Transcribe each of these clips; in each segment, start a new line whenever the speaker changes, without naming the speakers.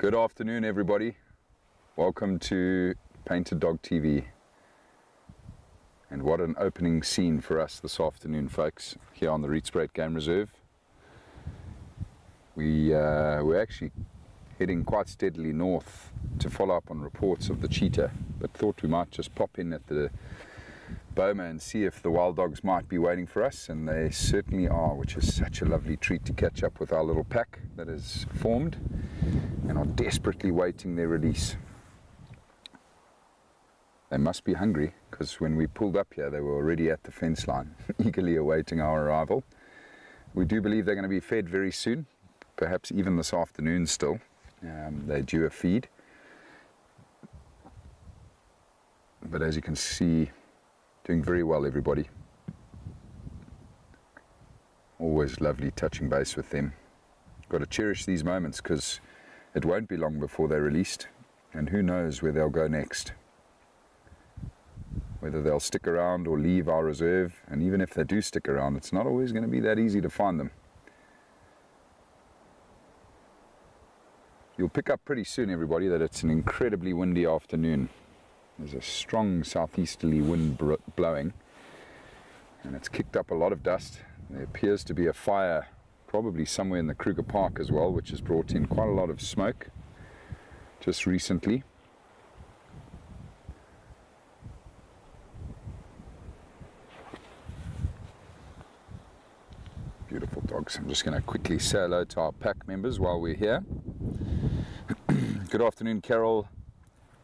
Good afternoon, everybody. Welcome to Painted Dog TV. And what an opening scene for us this afternoon, folks, here on the Rietspruit Game Reserve. We're actually heading quite steadily north to follow up on reports of the cheetah, but thought we might just pop in at the boma and see if the wild dogs might be waiting for us, and they certainly are, which is such a lovely treat to catch up with our little pack that has formed and are desperately waiting their release. They must be hungry, because when we pulled up here they were already at the fence line eagerly awaiting our arrival. We do believe they're going to be fed very soon, perhaps even this afternoon still. They're due a feed, but as you can see, doing very well, everybody. Always lovely touching base with them. Got to cherish these moments, because it won't be long before they're released, and who knows where they'll go next. Whether they'll stick around or leave our reserve, and even if they do stick around, it's not always going to be that easy to find them. You'll pick up pretty soon, everybody, that it's an incredibly windy afternoon. There's a strong southeasterly wind blowing, and it's kicked up a lot of dust. There appears to be a fire probably somewhere in the Kruger Park as well, which has brought in quite a lot of smoke just recently. Beautiful dogs. I'm just going to quickly say hello to our pack members while we're here. Good afternoon, Carol.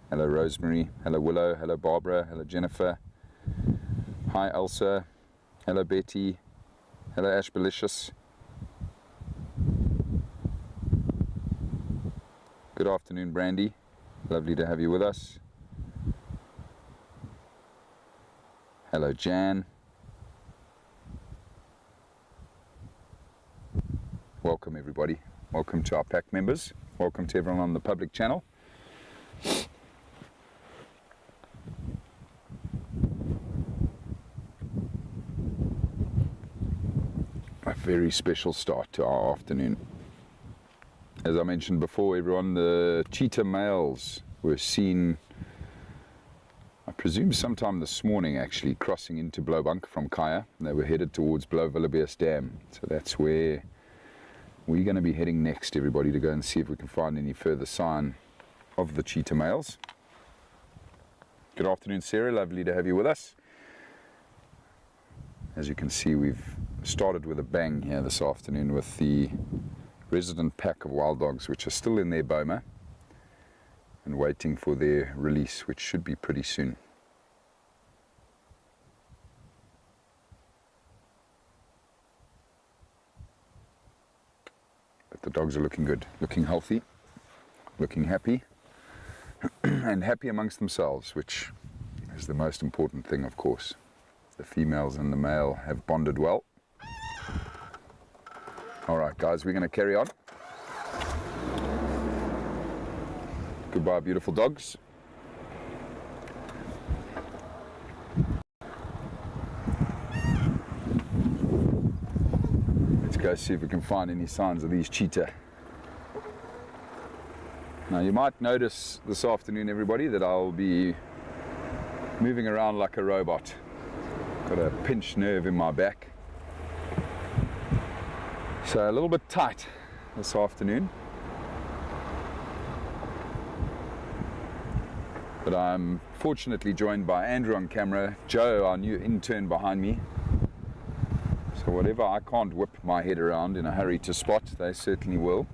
Hello, Rosemary. Hello, Willow. Hello, Barbara. Hello, Jennifer. Hi, Elsa. Hello, Betty. Hello, Ashbelicious. Good afternoon, Brandy. Lovely to have you with us. Hello, Jan. Welcome, everybody. Welcome to our pack members. Welcome to everyone on the public channel. A very special start to our afternoon. As I mentioned before, everyone, the cheetah males were seen, I presume sometime this morning, actually crossing into Blowbunk from Kaya. They were headed towards Lowveld Dam, so that's where we're going to be heading next, everybody, to go and see if we can find any further sign of the cheetah males. Good afternoon, Sarah. Lovely to have you with us. As you can see, we've started with a bang here this afternoon with the resident pack of wild dogs, which are still in their boma and waiting for their release, which should be pretty soon. But the dogs are looking good, looking healthy, looking happy, and happy amongst themselves, which is the most important thing, of course. The females and the male have bonded well. All right, guys, we're going to carry on. Goodbye, beautiful dogs. Let's go see if we can find any signs of these cheetah. Now, you might notice this afternoon, everybody, that I'll be moving around like a robot. Got a pinched nerve in my back, so a little bit tight this afternoon. But I'm fortunately joined by Andrew on camera, Joe, our new intern, behind me. So whatever I can't whip my head around in a hurry to spot, they certainly will.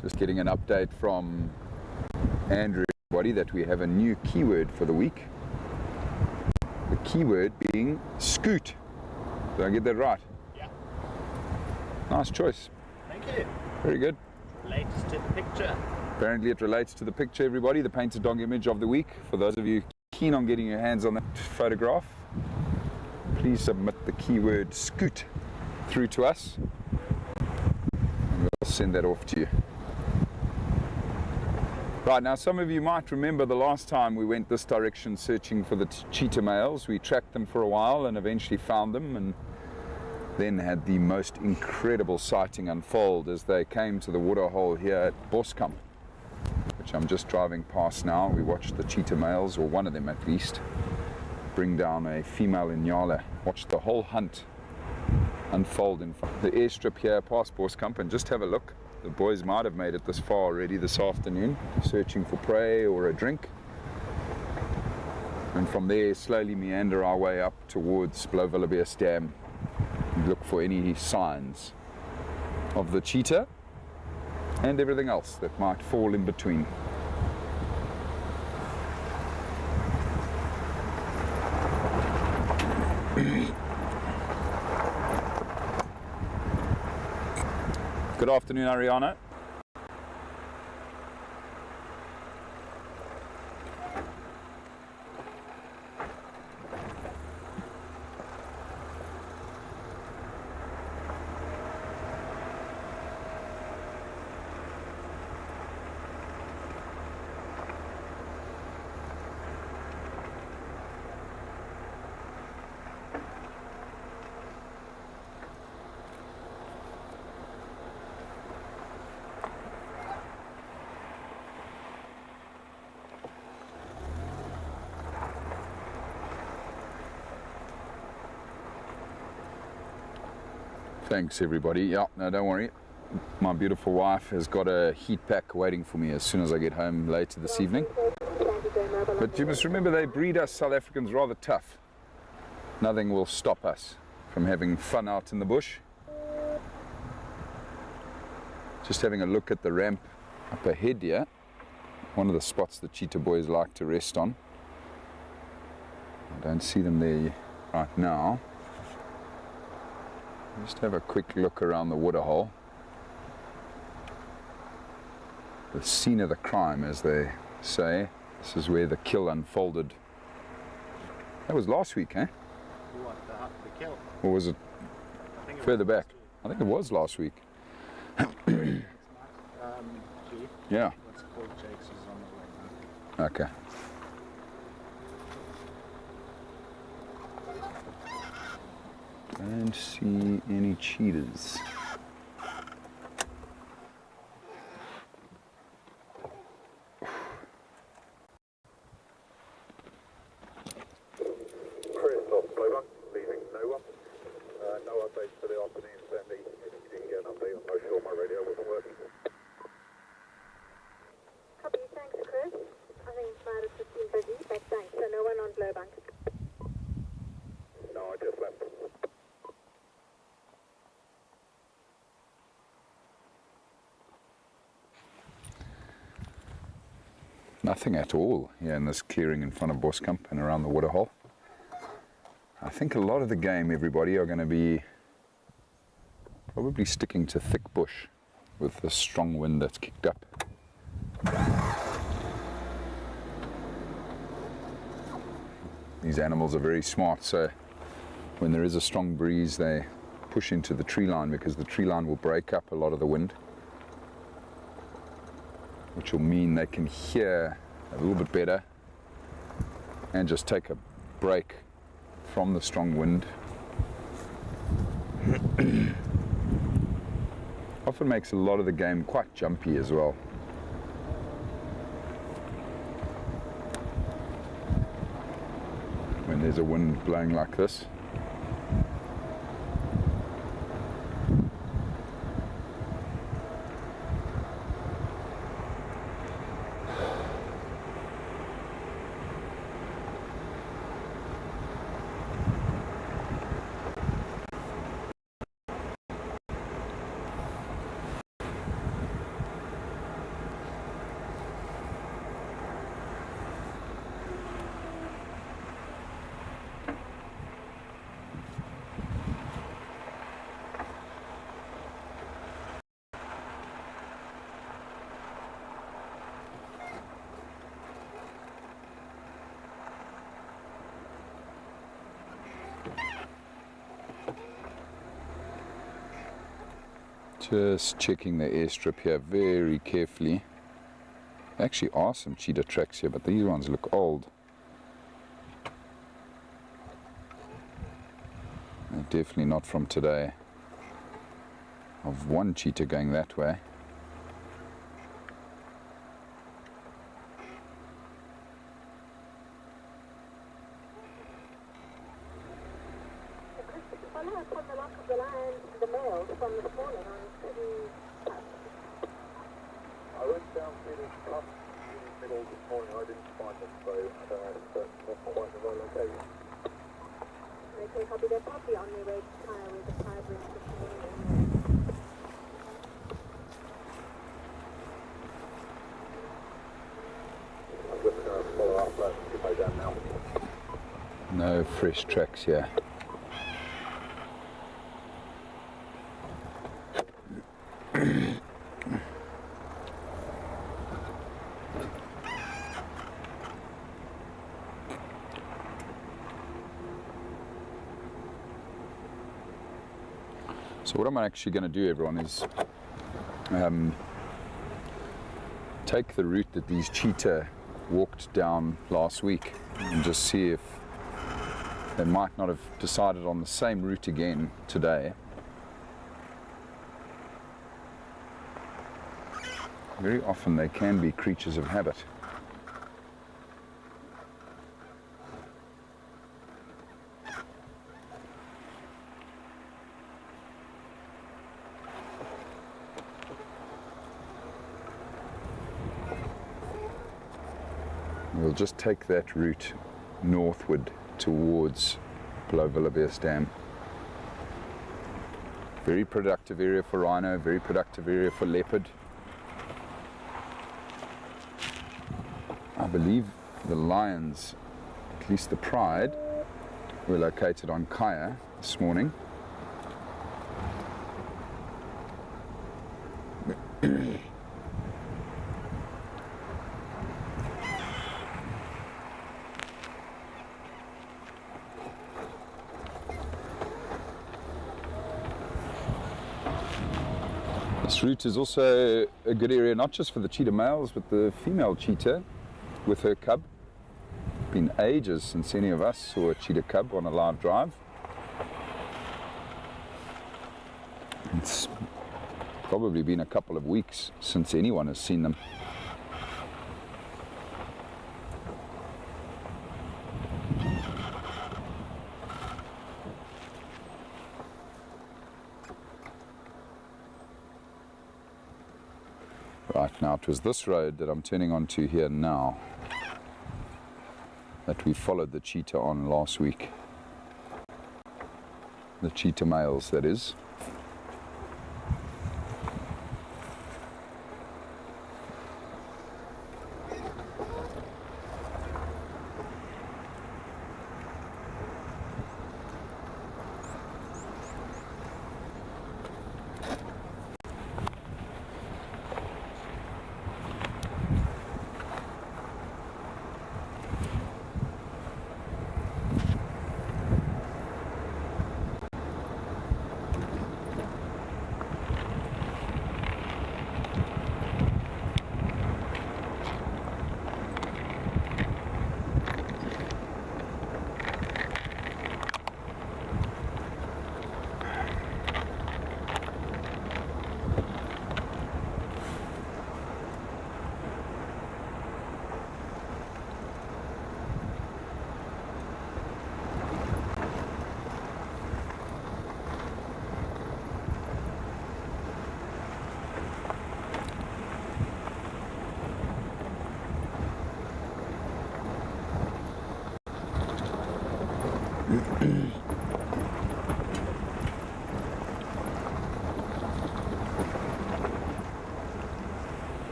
Just getting an update from Andrew, everybody, that we have a new keyword for the week. The keyword being scoot. Did I get that right?
Yeah.
Nice choice.
Thank you.
Very good.
Relates to the picture.
Apparently it relates to the picture, everybody, the painted dog image of the week. For those of you keen on getting your hands on that photograph, please submit the keyword scoot through to us and we'll send that off to you. Right, now some of you might remember the last time we went this direction searching for the cheetah males. We tracked them for a while and eventually found them, and then had the most incredible sighting unfold as they came to the waterhole here at Boskamp, which I'm just driving past now. We watched the cheetah males, or one of them at least, bring down a female inyala. Watched the whole hunt unfold in front of the airstrip here past Boskamp, and just have a look. The boys might have made it this far already this afternoon, searching for prey or a drink. And from there, slowly meander our way up towards Lowveld of South Africa and look for any signs of the cheetah and everything else that might fall in between. Good afternoon, Ariana. Thanks everybody. Yeah, no, don't worry. My beautiful wife has got a heat pack waiting for me as soon as I get home later this evening. But you must remember, they breed us South Africans rather tough. Nothing will stop us from having fun out in the bush. Just having a look at the ramp up ahead here. One of the spots the cheetah boys like to rest on. I don't see them there right now. Just have a quick look around the waterhole. The scene of the crime, as they say. This is where the kill unfolded. That was last week, eh?
What, the kill?
Or was it further back? I think it was last week. Yeah. Okay. Don't see any cheetahs.
Chris off Blowbank, leaving Noah. No updates for the afternoon, Sandy. If you didn't get an update, I'm not sure my radio wasn't working.
Copy, thanks Chris. I think it might have just been busy, but thanks. So no one on Blowbank.
No, I just left.
Nothing at all here in this clearing in front of Boskamp and around the waterhole. I think a lot of the game, everybody, are going to be probably sticking to thick bush with the strong wind that's kicked up. These animals are very smart, so when there is a strong breeze they push into the tree line, because the tree line will break up a lot of the wind, which will mean they can hear a little bit better and just take a break from the strong wind. Often makes a lot of the game quite jumpy as well. When there's a wind blowing like this. Just checking the airstrip here very carefully. There actually are some cheetah tracks here, but these ones look old. They're definitely not from today. Of one cheetah going that way.
Follow up on the lock of the lions, the males from this morning on kudu.
I went down through the cup in the middle this morning. I didn't find them, so I don't know if that's not quite the right location.
Okay, copy. They're probably on their way to Kaya where the tide went this morning.
I'm just going to follow up that and go down now.
No fresh tracks here. So what I'm actually going to do, everyone, is take the route that these cheetah walked down last week and just see if they might not have decided on the same route again today. Very often they can be creatures of habit. We'll just take that route northward towards Lowveld of South Africa. Very productive area for rhino, very productive area for leopard. I believe the lions, at least the pride, were located on Kaya this morning. This route is also a good area not just for the cheetah males, but the female cheetah with her cub. Been ages since any of us saw a cheetah cub on a live drive. It's probably been a couple of weeks since anyone has seen them. Right, now it was this road that I'm turning onto here now that we followed the cheetah on last week. The cheetah males, that is.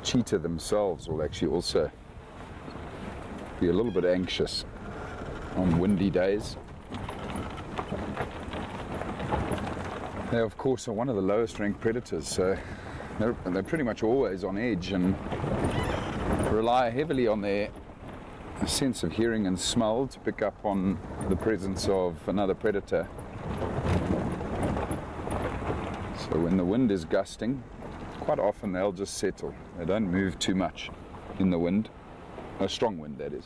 cheetah themselves will actually also be a little bit anxious on windy days. They of course are one of the lowest ranked predators, so they're pretty much always on edge and rely heavily on their sense of hearing and smell to pick up on the presence of another predator. So when the wind is gusting, quite often they'll just settle. They don't move too much in the wind, a strong wind that is.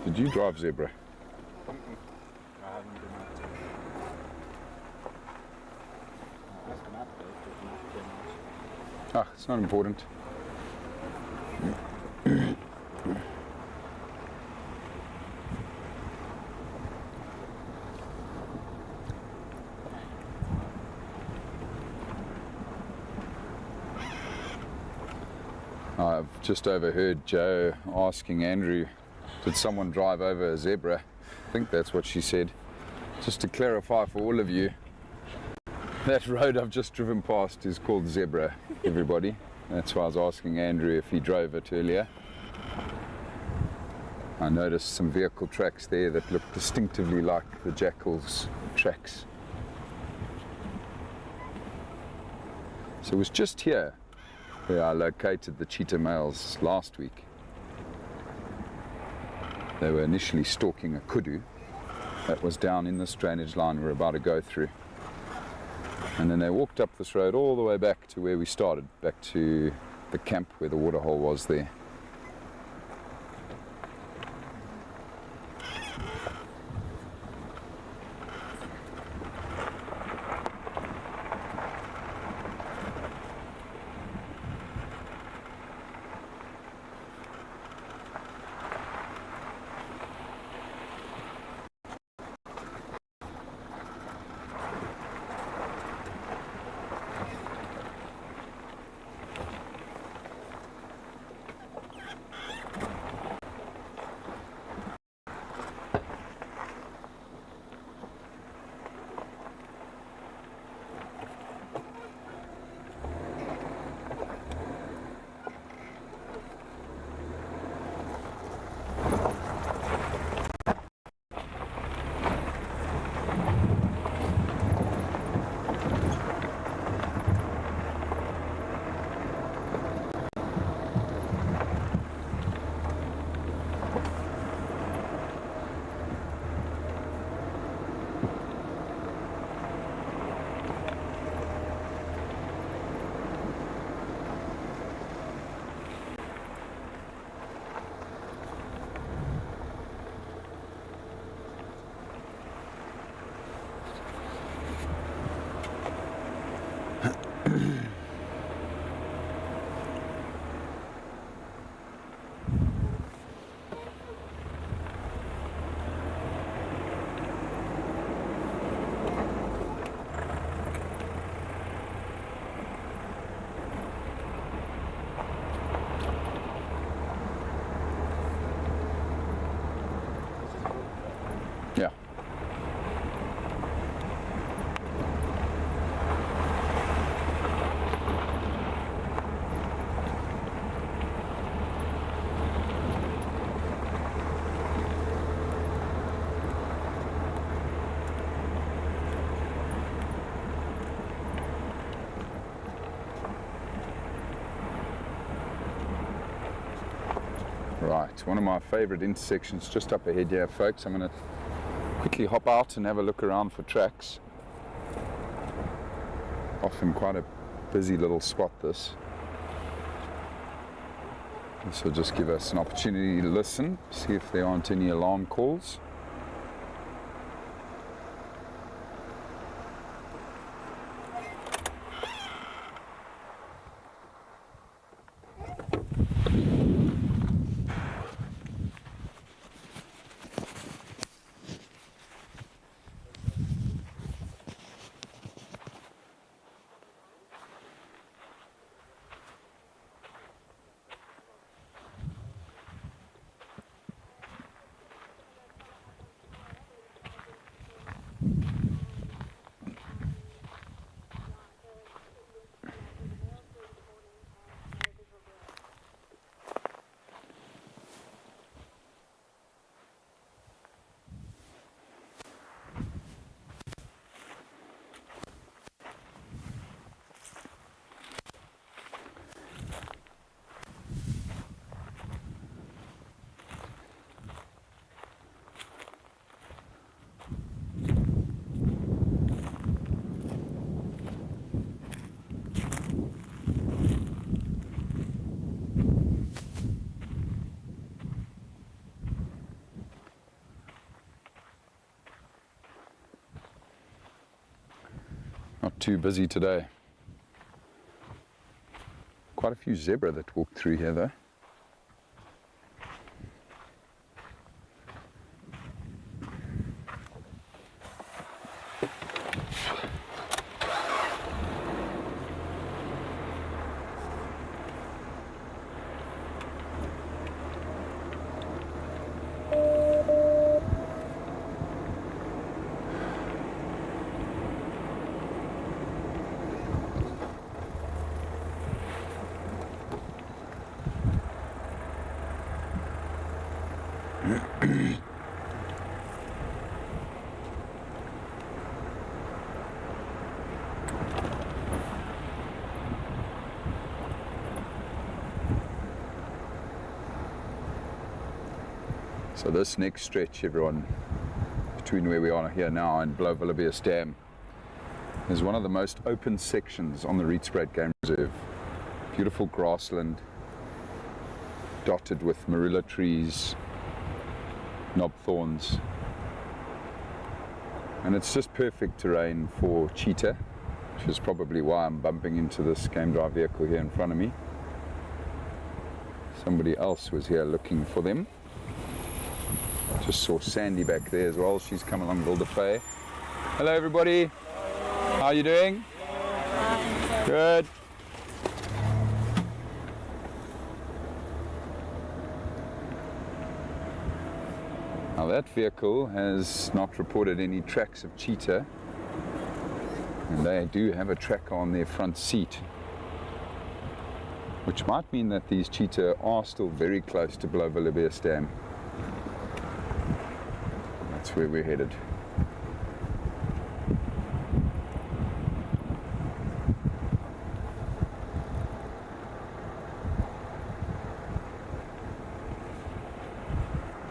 Did you drive zebra?
I haven't been out to. Ask him after, if not been out.
Ah, it's not important. I've just overheard Joe asking Andrew, did someone drive over a zebra? I think that's what she said. Just to clarify for all of you, that road I've just driven past is called Zebra, everybody. That's why I was asking Andrew if he drove it earlier. I noticed some vehicle tracks there that look distinctively like the jackal's tracks. So it was just here where I located the cheetah males last week. They were initially stalking a kudu that was down in this drainage line we're about to go through. And then they walked up this road all the way back to where we started, back to the camp where the waterhole was there. Yeah. Right, one of my favorite intersections just up ahead here, folks. I'm going to quickly hop out and have a look around for tracks. Often quite a busy little spot, this. This will just give us an opportunity to listen, see if there aren't any alarm calls. Not too busy today. Quite a few zebra that walked through here though. So this next stretch, everyone, between where we are here now and Lowveld of South Africa, is one of the most open sections on the Rietspruit Game Reserve. Beautiful grassland, dotted with marula trees, knobthorns, and it's just perfect terrain for cheetah, which is probably why I'm bumping into this game drive vehicle here in front of me. Somebody else was here looking for them. Just saw Sandy back there as well. She's come along Builder Fay. Hello everybody. How are you doing? Good. Now that vehicle has not reported any tracks of cheetah, and they do have a tracker on their front seat, which might mean that these cheetah are still very close to Lowveld of South Africa. That's where we're headed.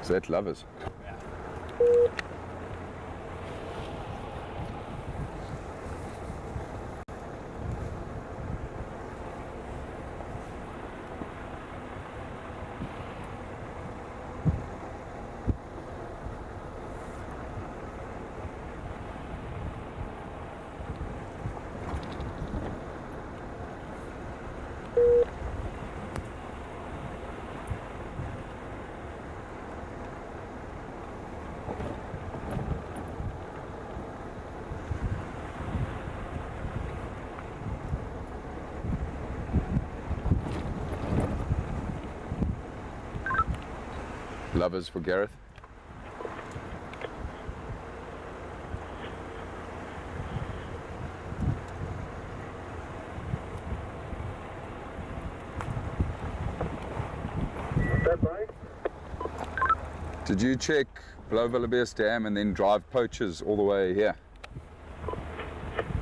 Is that lovers? Lovers for Gareth. Did you check Lowveld of South Dam and then drive poachers all the way here?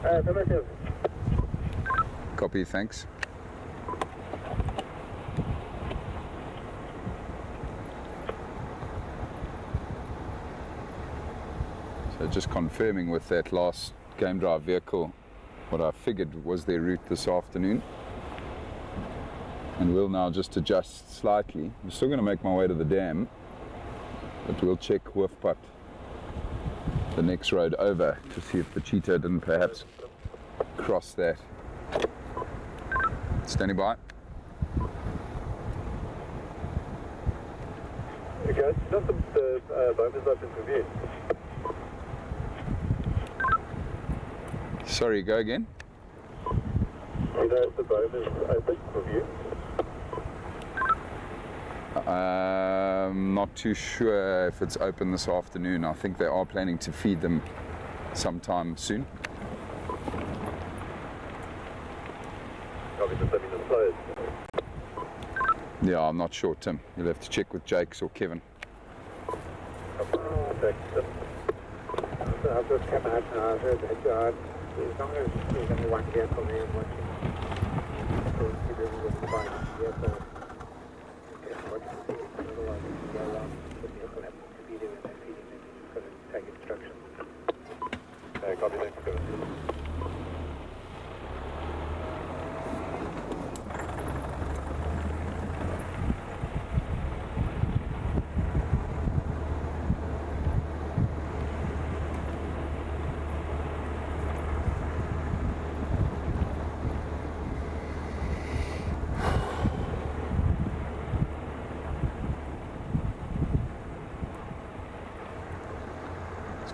Affirmative.
Copy, thanks. So just confirming with that last game drive vehicle what I figured was their route this afternoon. And we'll now just adjust slightly. I'm still going to make my way to the dam, but we'll check Hoofpad, the next road over, to see if the cheetah didn't perhaps cross that. Standing by.
Okay, not the boat is open for view.
Sorry, go again.
You know if the boat is open for view?
I'm not too sure if it's open this afternoon. I think they are planning to feed them sometime soon.
Probably just having the closed.
Yeah, I'm not sure, Tim. You'll have to check with Jakes or Kevin.
I've just come out and I heard that as long as there's only one vehicle there watching, so keep everyone fine. Vehicle, otherwise it can go wrong. The vehicle happens to be there when they're feeding them, you've got to take instructions.
Copy, thanks, Kevin.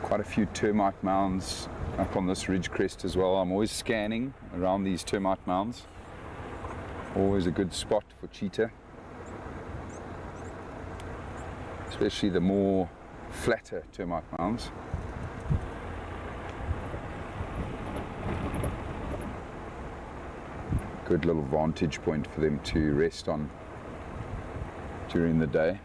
Quite a few termite mounds up on this ridge crest as well. I'm always scanning around these termite mounds. Always a good spot for cheetah, especially the more flatter termite mounds. Good little vantage point for them to rest on during the day.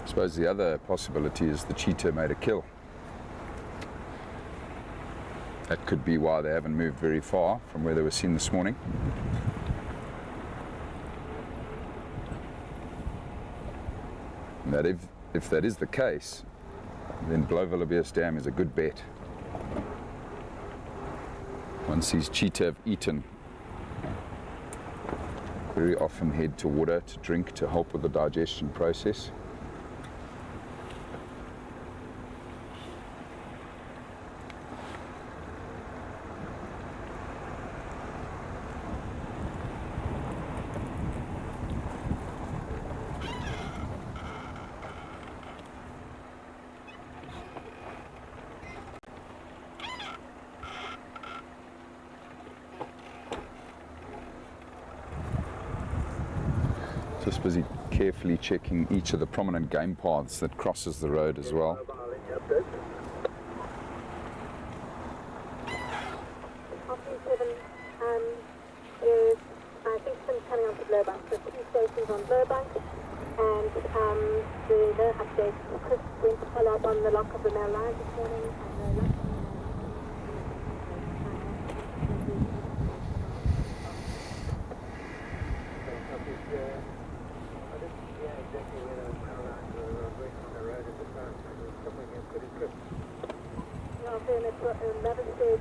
I suppose the other possibility is the cheetah made a kill. That could be why they haven't moved very far from where they were seen this morning. And that if that is the case, then Lowveld of South Dam is a good bet. Once these cheetah have eaten, very often head to water to drink to help with the digestion process. Just busy carefully checking each of the prominent game paths that crosses the road as well.
Is, I think, some coming onto Lowbank. So 2 stations on Lowbank, and the no update. Chris went to follow up on the lock of the mail line this morning, and the lock another stage,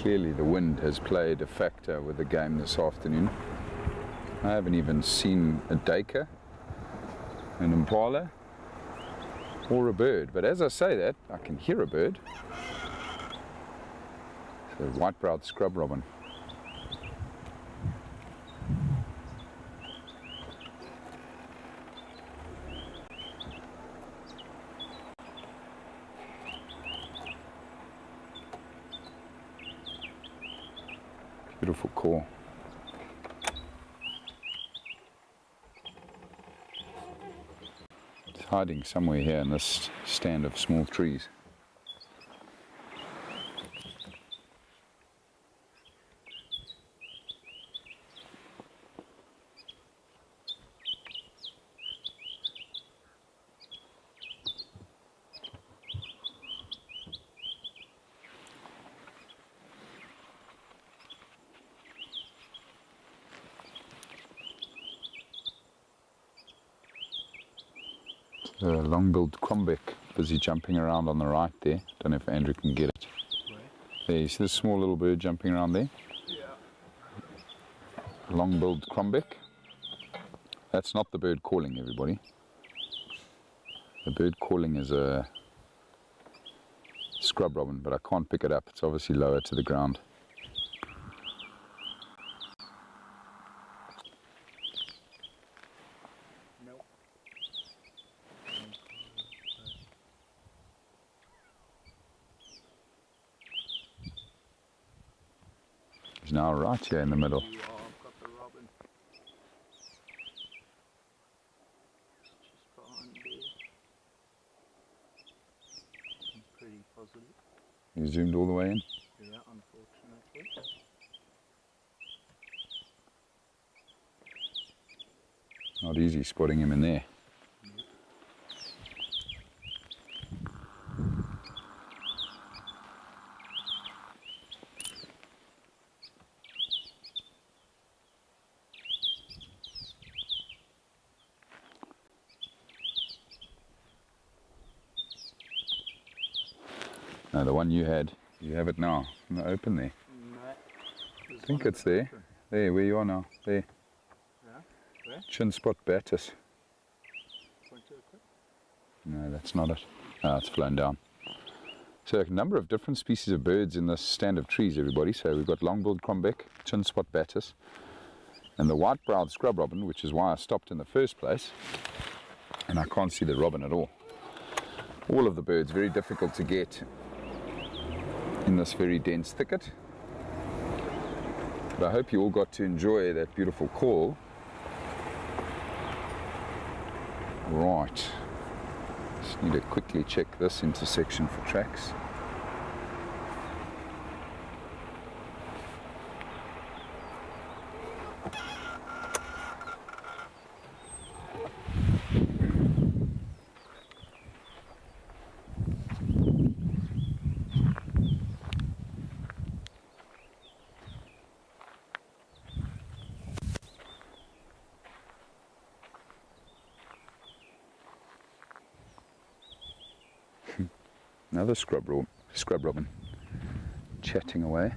Clearly the wind has played a factor with the game this afternoon. I haven't even seen a duiker, an impala, or a bird. But as I say that, I can hear a bird. It's a white-browed scrub robin. Beautiful call. It's hiding somewhere here in this stand of small trees. The long-billed crombec busy jumping around on the right there. Don't know if Andrew can get it. There, you see the small little bird jumping around there?
Yeah.
Long-billed crombec. That's not the bird calling, everybody. The bird calling is a scrub robin, but I can't pick it up. It's obviously lower to the ground. He's now right here in the middle.
Yeah, I've got the robin. Just behind there. I'm pretty positive.
You zoomed all the way in?
Yeah, unfortunately.
Not easy spotting him in there. No, the one you had, you have it now, in the open there.
No.
I think it's there. There, where you are now. There.
Yeah? Where?
Chin spot Battis.
Point to it quick.
No, that's not it. It's flown down. So a number of different species of birds in this stand of trees, everybody. So we've got long-billed crombec, chin-spot batis, and the white-browed scrub robin, which is why I stopped in the first place. And I can't see the robin at all. All of the birds, very difficult to get in this very dense thicket. But I hope you all got to enjoy that beautiful call. Right. Just need to quickly check this intersection for tracks. Another scrub robin chatting away.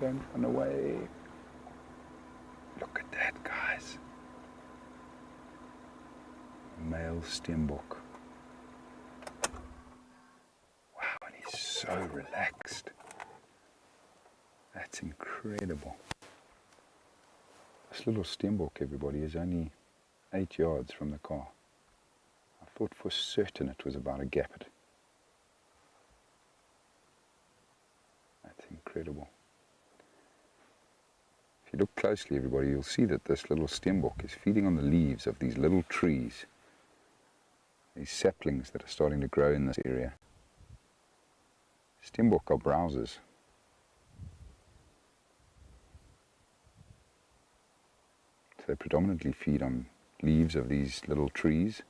Don't run away. Look at that, guys. Male Stembok. Wow, and he's so relaxed. That's incredible. This little Stembok, everybody, is only 8 yards from the car. I thought for certain it was about a gapit. That's incredible. If you look closely, everybody, you'll see that this little Stembok is feeding on the leaves of these little trees, these saplings that are starting to grow in this area. Stembok are browsers. So they predominantly feed on leaves of these little trees.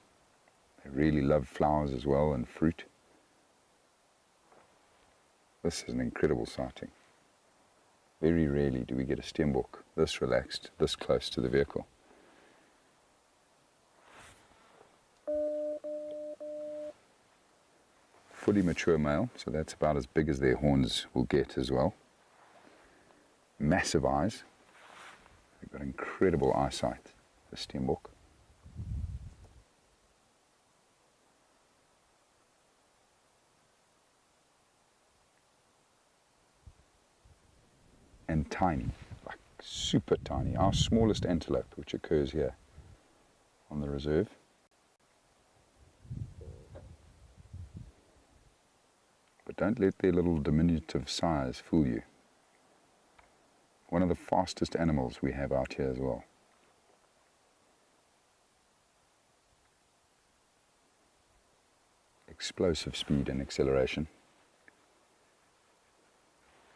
They really love flowers as well and fruit. This is an incredible sighting. Very rarely do we get a Stembok this relaxed, this close to the vehicle. Fully mature male, so that's about as big as their horns will get as well. Massive eyes. They've got incredible eyesight, the Stembok. And tiny, like super tiny. Our smallest antelope, which occurs here on the reserve. But don't let their little diminutive size fool you. One of the fastest animals we have out here as well. Explosive speed and acceleration.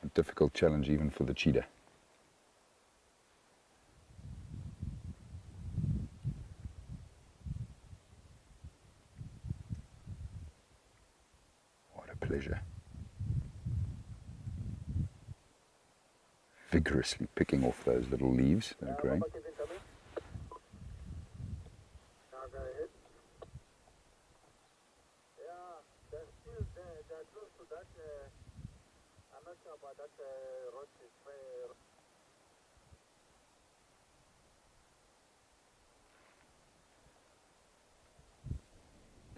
A difficult challenge even for the cheetah. What a pleasure. Vigorously picking off those little leaves that are growing.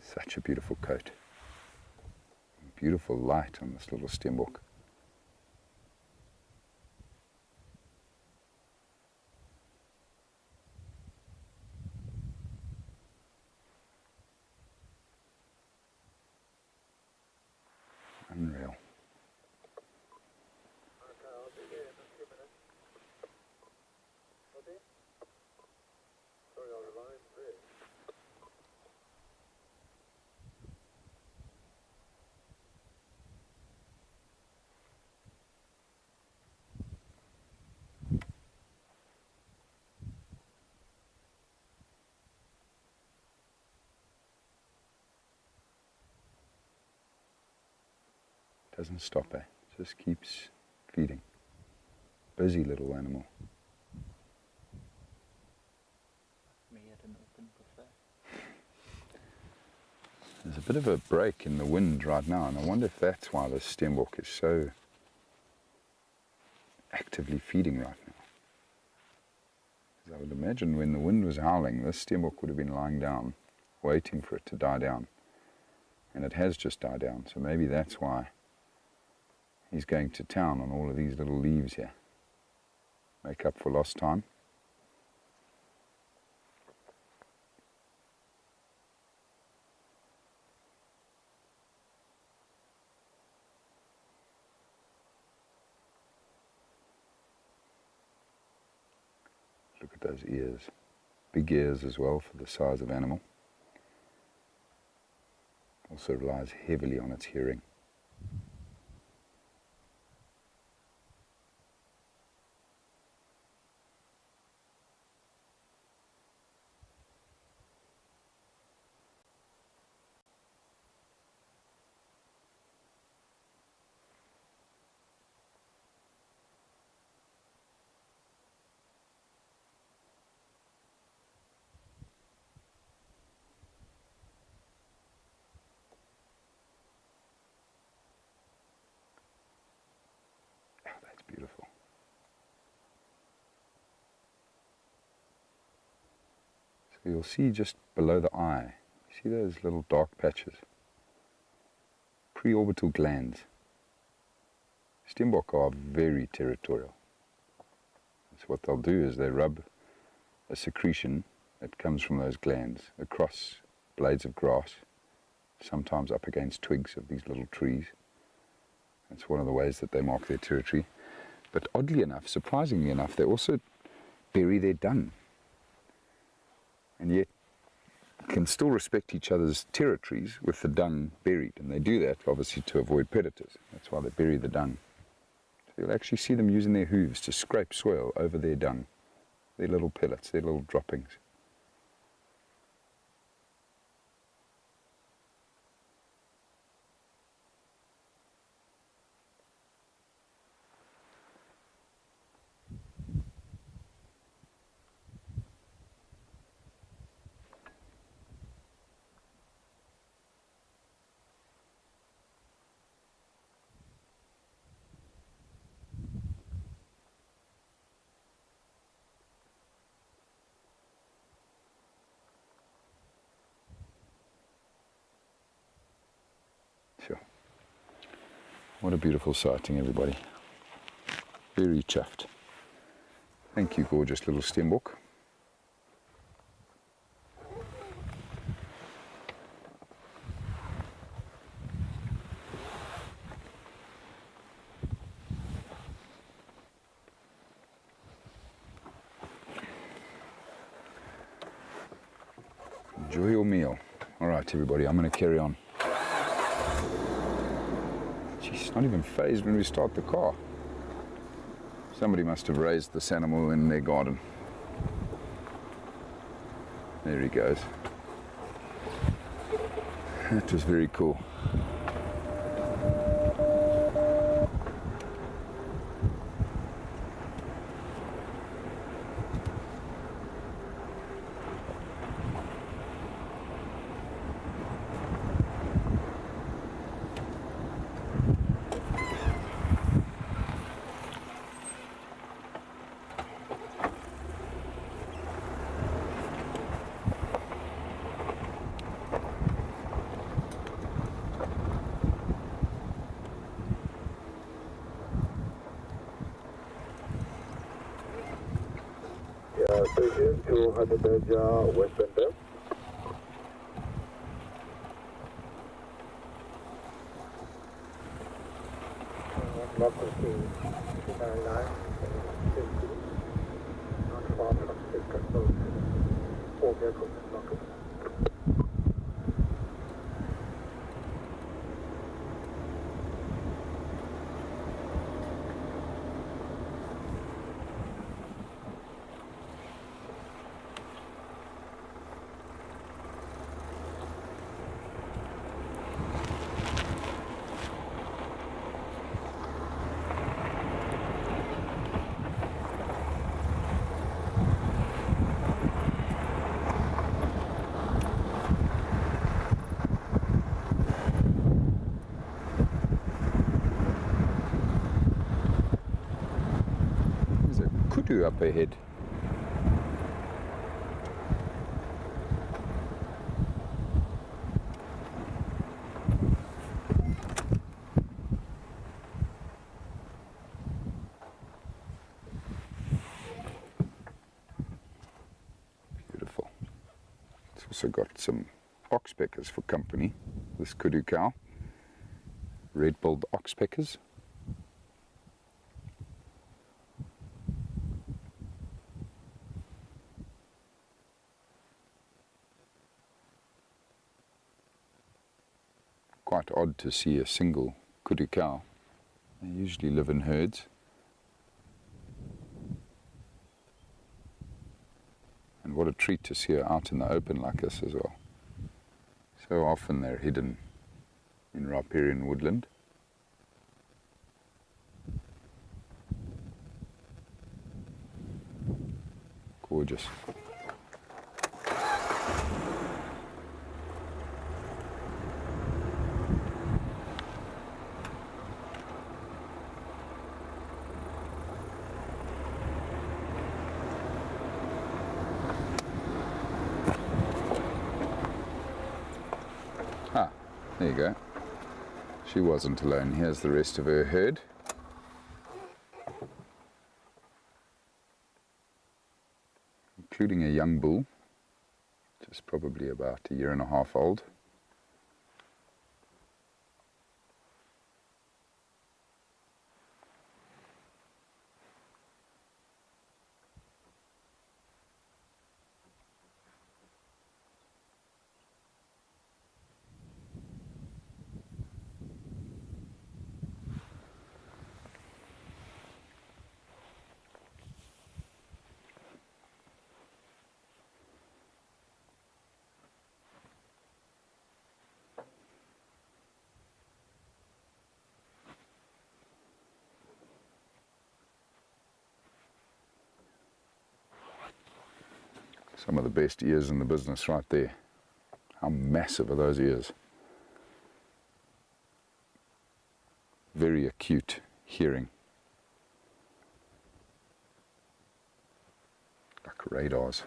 Such a beautiful coat. Beautiful light on this little Stembok. Unreal. Doesn't stop, just keeps feeding. Busy little animal. There's a bit of a break in the wind right now, and I wonder if that's why this Stembok is so actively feeding right now. Because I would imagine when the wind was howling, this Stembok would have been lying down, waiting for it to die down. And it has just died down, so maybe that's why he's going to town on all of these little leaves here. Make up for lost time. Look at those ears. Big ears as well for the size of animal. Also relies heavily on its hearing. Beautiful. So you'll see just below the eye, you see those little dark patches? Preorbital glands. Stembok are very territorial. So what they'll do is they rub a secretion that comes from those glands across blades of grass, sometimes up against twigs of these little trees. That's one of the ways that they mark their territory. But oddly enough, surprisingly enough, they also bury their dung. And yet can still respect each other's territories with the dung buried. And they do that, obviously, to avoid predators. That's why they bury the dung. So you'll actually see them using their hooves to scrape soil over their dung, their little pellets, their little droppings. Sure. What a beautiful sighting, everybody. Very chuffed. Thank you, gorgeous little Stembok. Enjoy your meal. All right, everybody, I'm going to carry on. She's not even phased when we start the car. Somebody must have raised this animal in their garden. There he goes. That was very cool.
Station 200 westbound there.
Block 299, not far from Sitka, so 4 vehicles in block.
Kudu up ahead. Beautiful. It's also got some oxpeckers for company, this kudu cow. Red-billed oxpeckers. Quite odd to see a single kudu cow. They usually live in herds. And what a treat to see her out in the open like this as well. So often they're hidden in riparian woodland. Gorgeous. There you go. She wasn't alone. Here's the rest of her herd. Including a young bull, is probably about a year and a half old. Some of the best ears in the business right there. How massive are those ears? Very acute hearing. Like radars.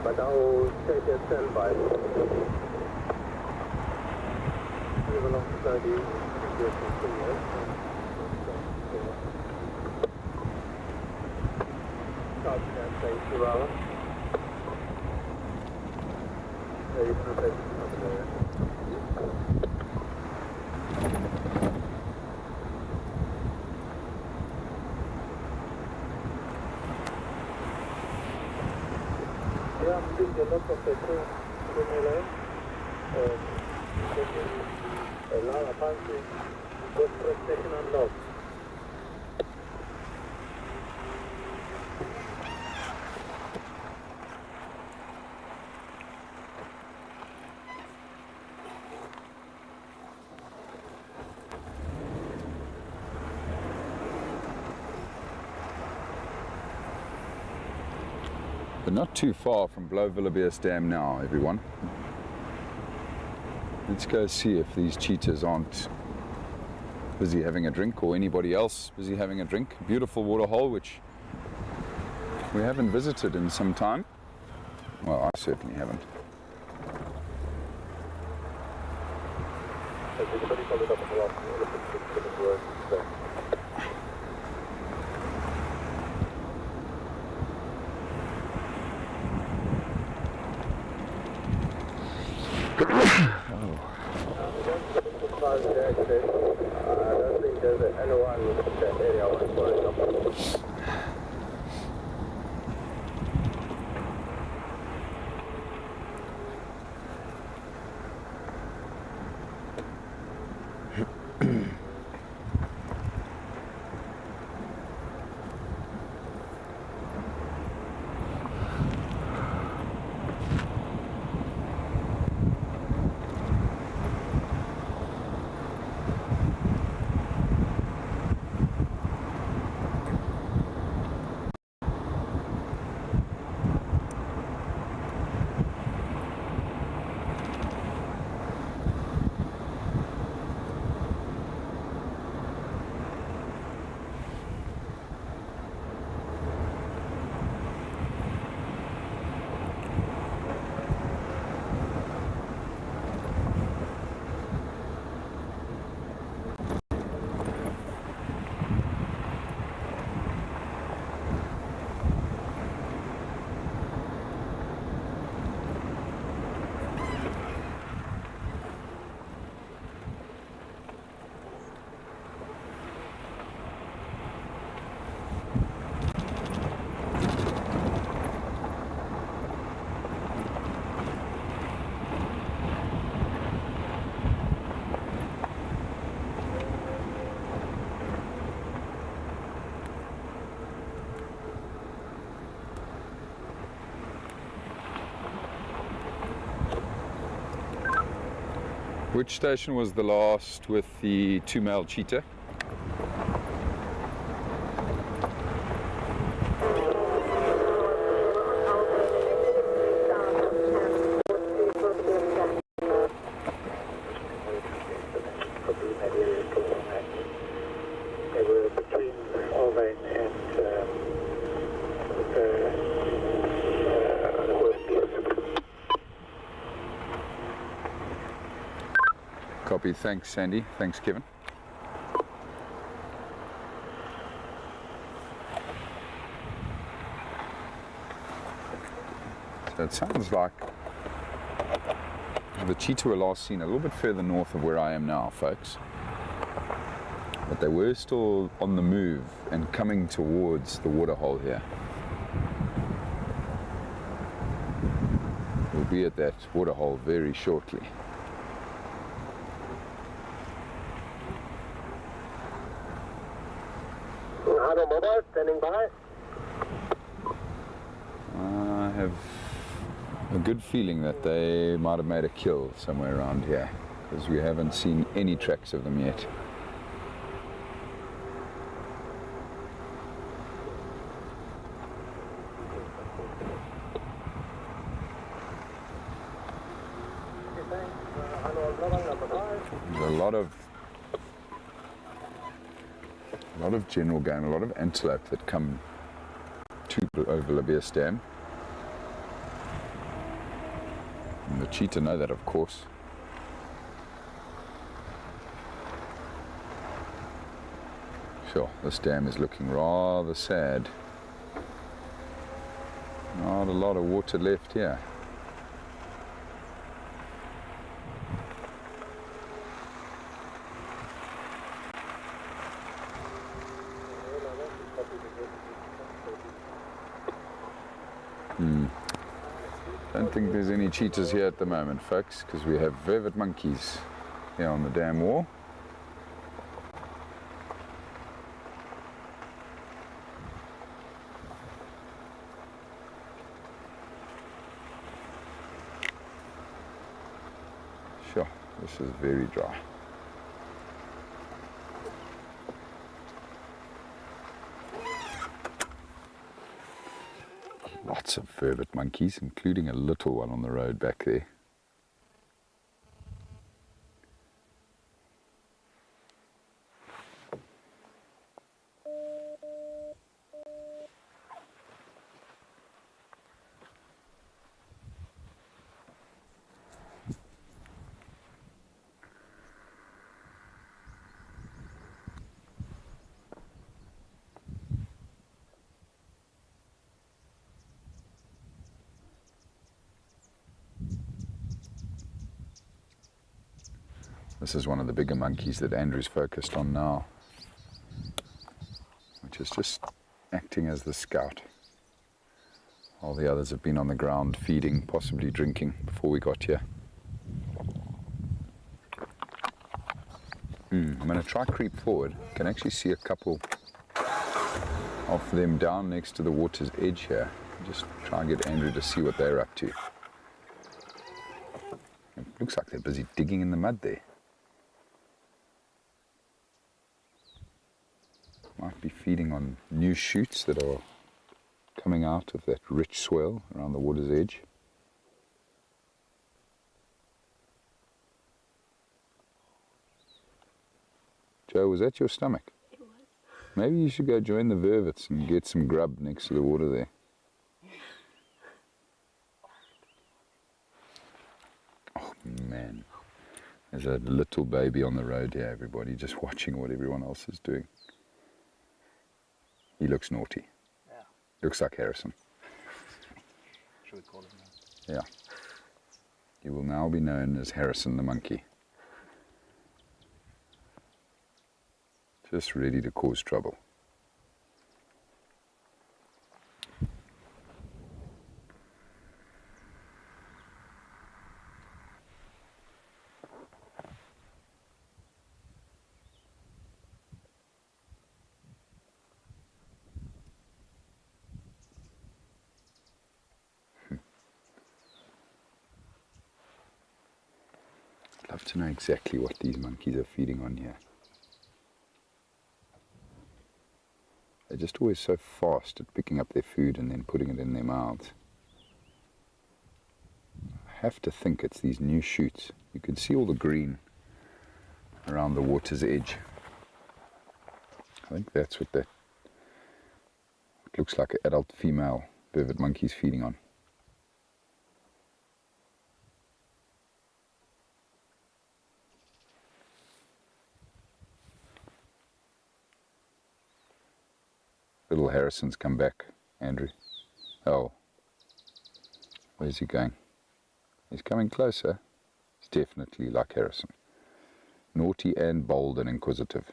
But I'll take a standby. We will not study this continuous. Start that thing 2 hours. There you can take it there. Yeah, I'm doing a lot of the two similar. A lot of fancy good protection and love.
We're not too far from Lowveld of South Dam now, everyone. Let's go see if these cheetahs aren't busy having a drink, or anybody else busy having a drink. Beautiful waterhole which we haven't visited in some time. Well, I certainly haven't.
Has anybody followed up on the last elephant in the road today?
As far as the access, I don't think there's anyone in that area was following up.
Which station was the last with the 2 male cheetah?
They were between Alvain and
Copy, thanks Sandy, thanks Kevin. So it sounds like the cheetah were last seen a little bit further north of where I am now, folks. But they were still on the move and coming towards the waterhole here. We'll be at that waterhole very shortly.
Auto mobile standing by.
I have a good feeling that they might have made a kill somewhere around here, because we haven't seen any tracks of them yet. There's a lot of general game, a lot of antelope that come to over Labias Dam. And the cheetah know that, of course. Sure, this dam is looking rather sad. Not a lot of water left here. Don't think there's any cheetahs here at the moment, folks, because we have vervet monkeys here on the dam wall. Sure, this is very dry. Lots of vervet monkeys, including a little one on the road back there. This is one of the bigger monkeys that Andrew's focused on now, which is just acting as the scout. All the others have been on the ground feeding, possibly drinking before we got here. I'm going to try creep forward. You can actually see a couple of them down next to the water's edge here. Just try and get Andrew to see what they're up to. It looks like they're busy digging in the mud there. Might be feeding on new shoots that are coming out of that rich soil around the water's edge. Joe, was that your stomach?
It was.
Maybe you should go join the vervets and get some grub next to the water there. Oh man, there's a little baby on the road here, everybody, just watching what everyone else is doing. He looks naughty.
Yeah.
Looks like Harrison.
Should we call him that?
Yeah. He will now be known as Harrison the monkey. Just ready to cause trouble. I'd love to know exactly what these monkeys are feeding on here. They're just always so fast at picking up their food and then putting it in their mouths. I have to think it's these new shoots. You can see all the green around the water's edge. I think that's what that looks like an adult female vervet monkey's feeding on. Little Harrison's come back, Andrew. Oh, where's he going? He's coming closer. He's definitely like Harrison. Naughty and bold and inquisitive.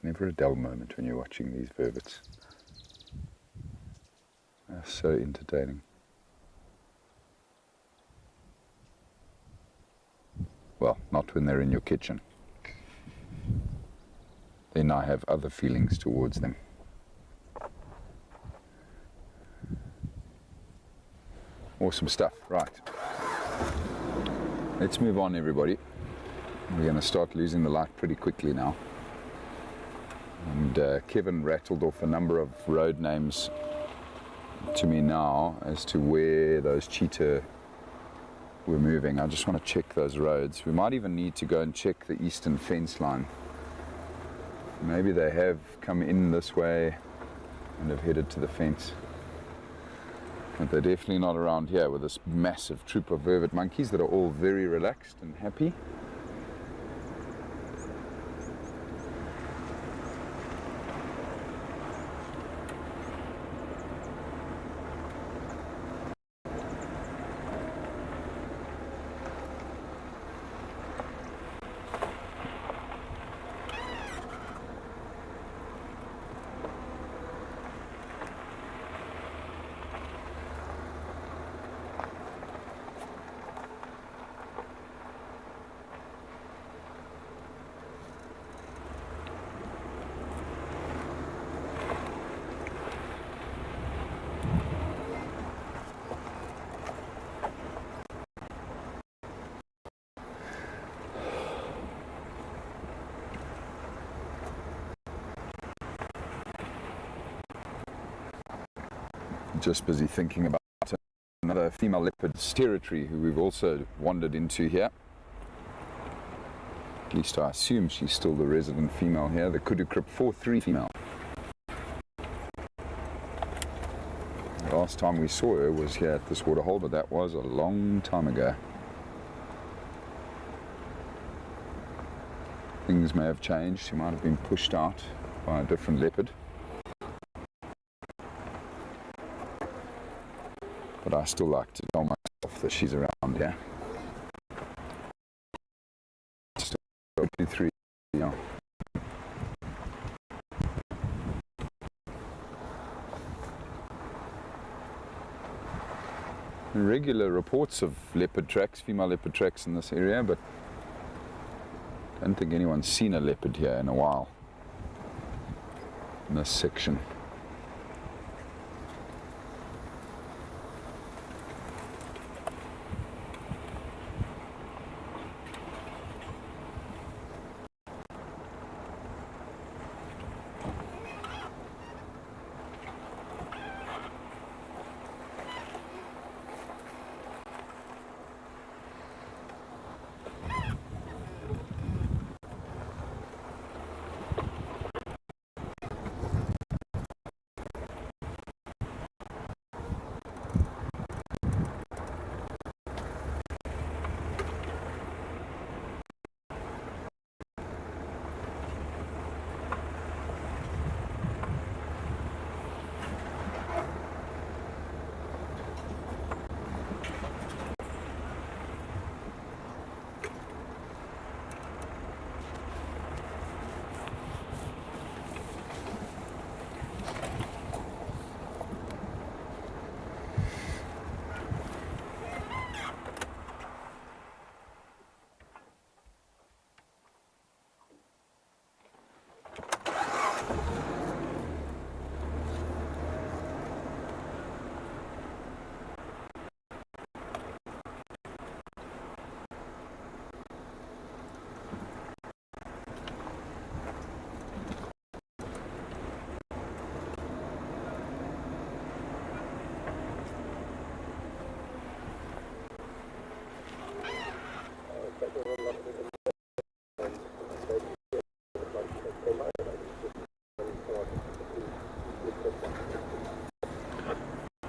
Never a dull moment when you're watching these vervets. They're so entertaining. Well, not when they're in your kitchen. Then I have other feelings towards them. Awesome stuff. Right. Let's move on, everybody. We're going to start losing the light pretty quickly now. And Kevin rattled off a number of road names to me now as to where those cheetah were moving. I just want to check those roads. We might even need to go and check the eastern fence line. Maybe they have come in this way and have headed to the fence. But they're definitely not around here with this massive troop of vervet monkeys that are all very relaxed and happy. Just busy thinking about another female leopard's territory who we've also wandered into here. At least I assume she's still the resident female here, the kudu 4-3 female. last time we saw her was here at this waterhole, but that was a long time ago. Things may have changed. She might have been pushed out by a different leopard. But I still like to tell myself that she's around here. Still 23, yeah. Regular reports of leopard tracks, female leopard tracks in this area, but I don't think anyone's seen a leopard here in a while in this section.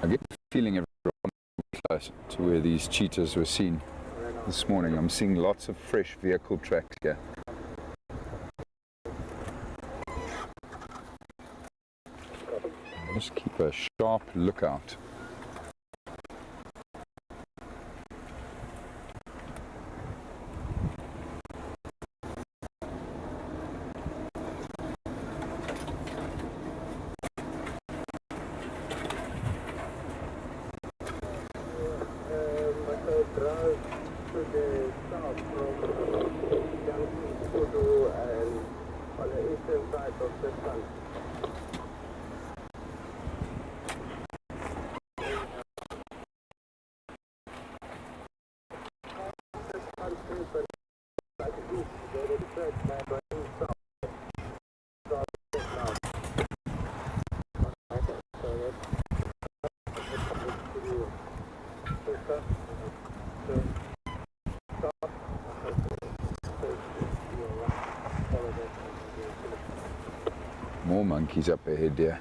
I get the feeling everyone close to where these cheetahs were seen this morning. I'm seeing lots of fresh vehicle tracks here. Just keep a sharp lookout.
Kudu and on the eastern side of the sun.
More monkeys up ahead there.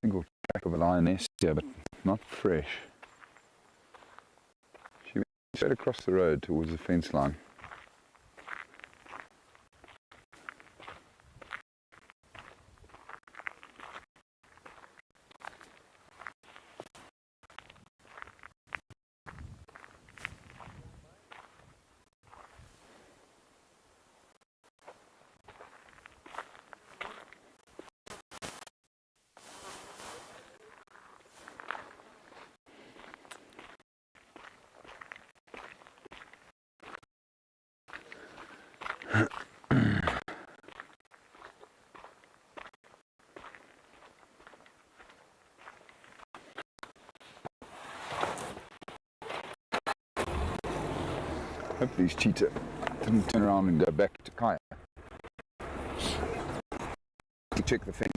Single track of a lioness here, but not fresh. She went straight across the road towards the fence line. Hopefully his cheetah didn't turn around and go back to Kaya. Check the fence.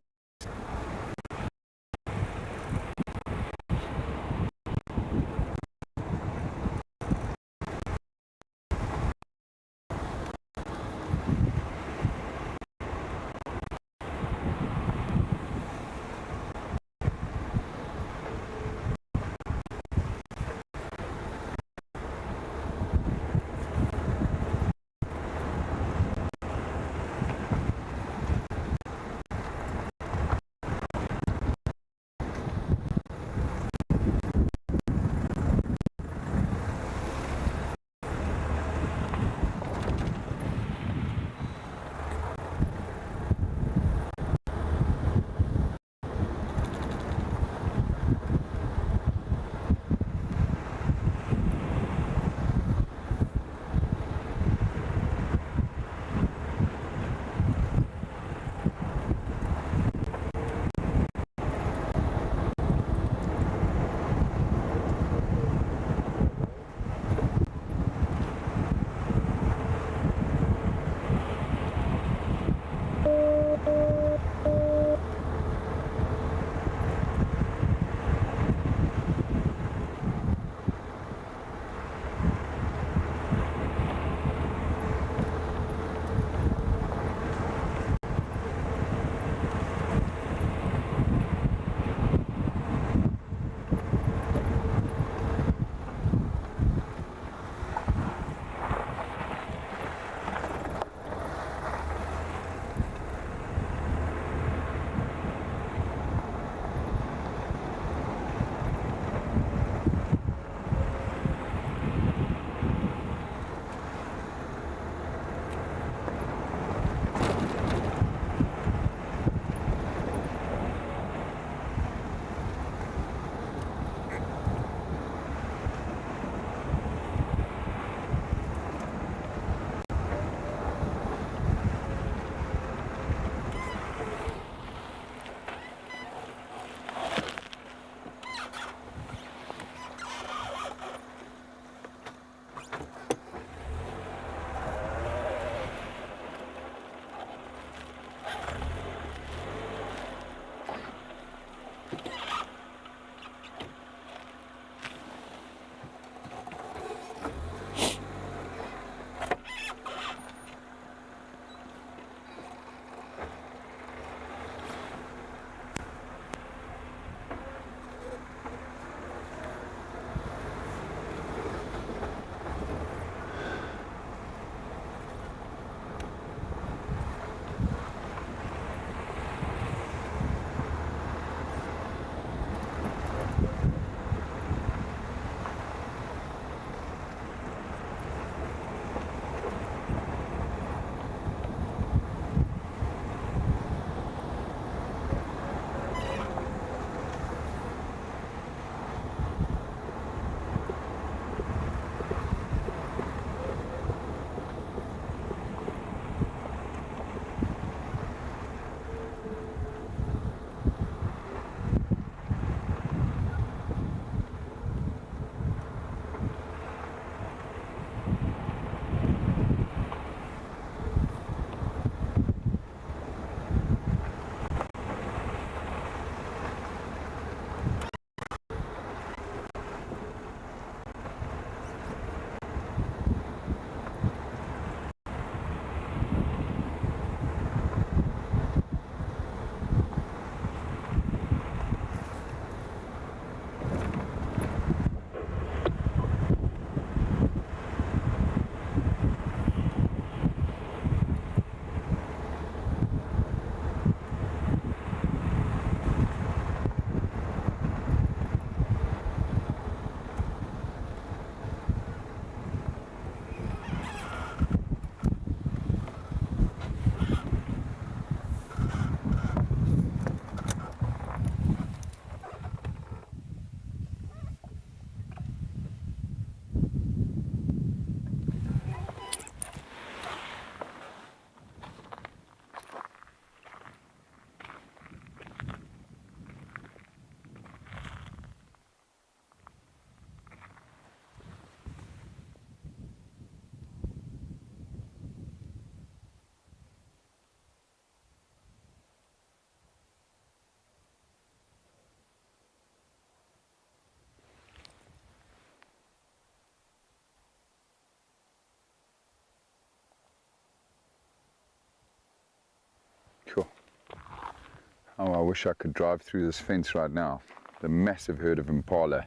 Oh, I wish I could drive through this fence right now. The massive herd of impala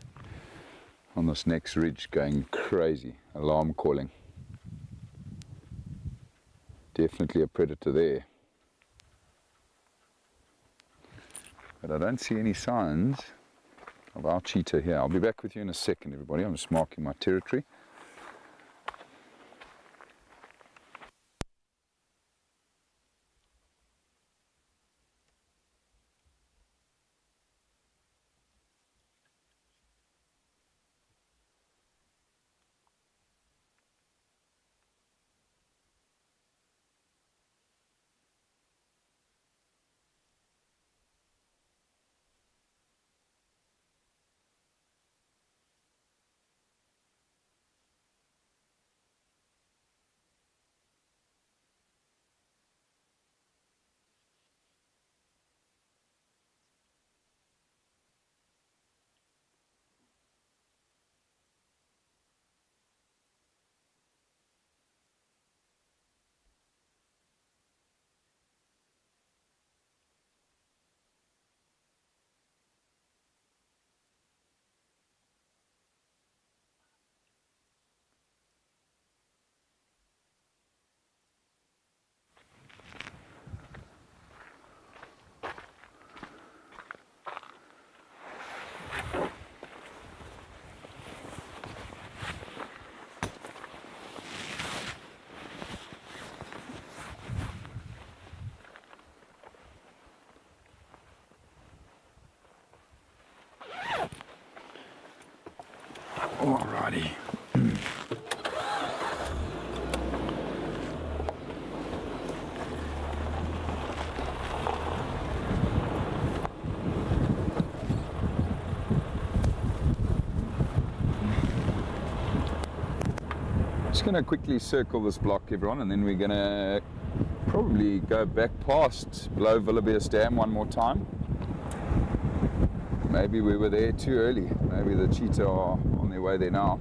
on this next ridge going crazy, alarm calling. Definitely a predator there. But I don't see any signs of our cheetah here. I'll be back with you in a second, everybody. I'm just marking my territory. Alrighty. Just going to quickly circle this block, everyone, and then we're going to probably go back past Lowveld of South one more time. Maybe we were there too early. Maybe the cheetah are on their way there now.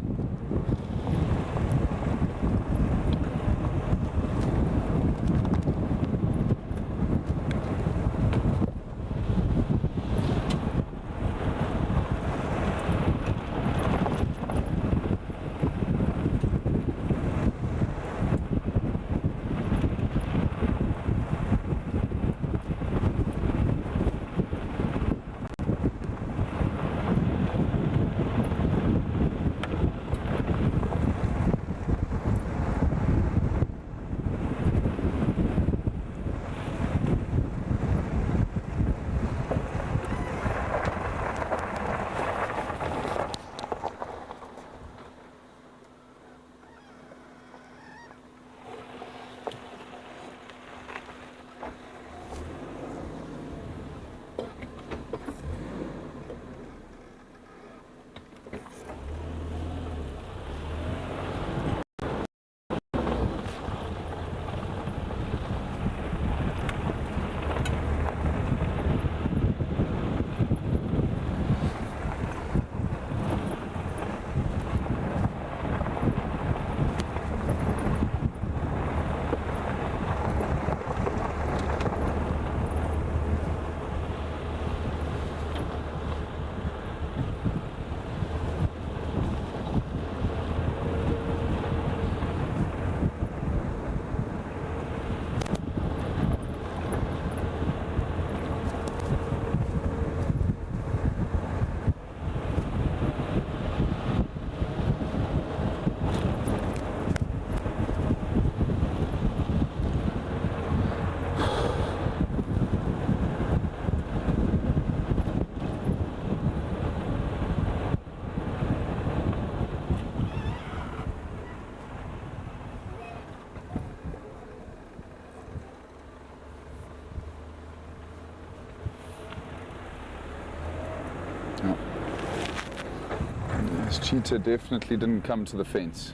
This cheetah definitely didn't come to the fence.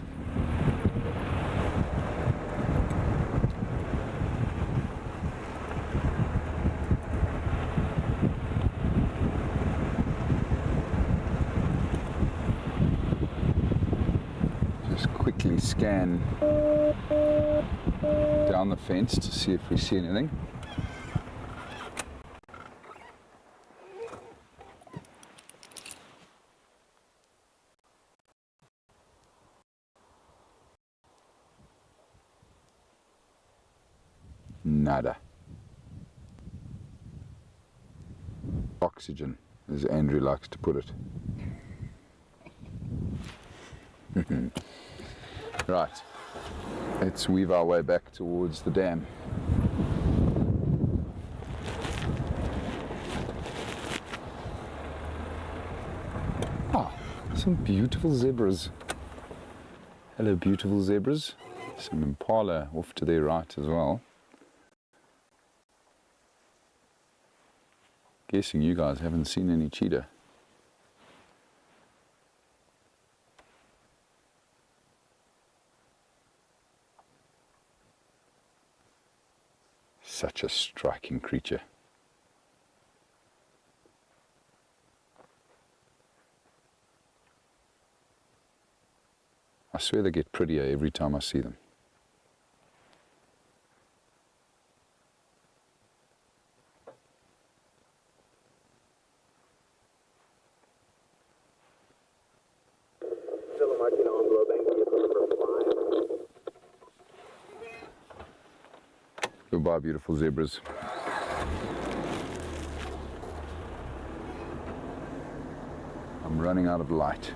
Just quickly scan down the fence to see if we see anything. Nada. Oxygen, as Andrew likes to put it. Right, let's weave our way back towards the dam. Ah, some beautiful zebras. Hello, beautiful zebras. Some impala off to their right as well. Guessing you guys haven't seen any cheetah. Such a striking creature. I swear they get prettier every time I see them.
Still marching on below bank vehicle number 5.
Goodbye, beautiful zebras. I'm running out of light.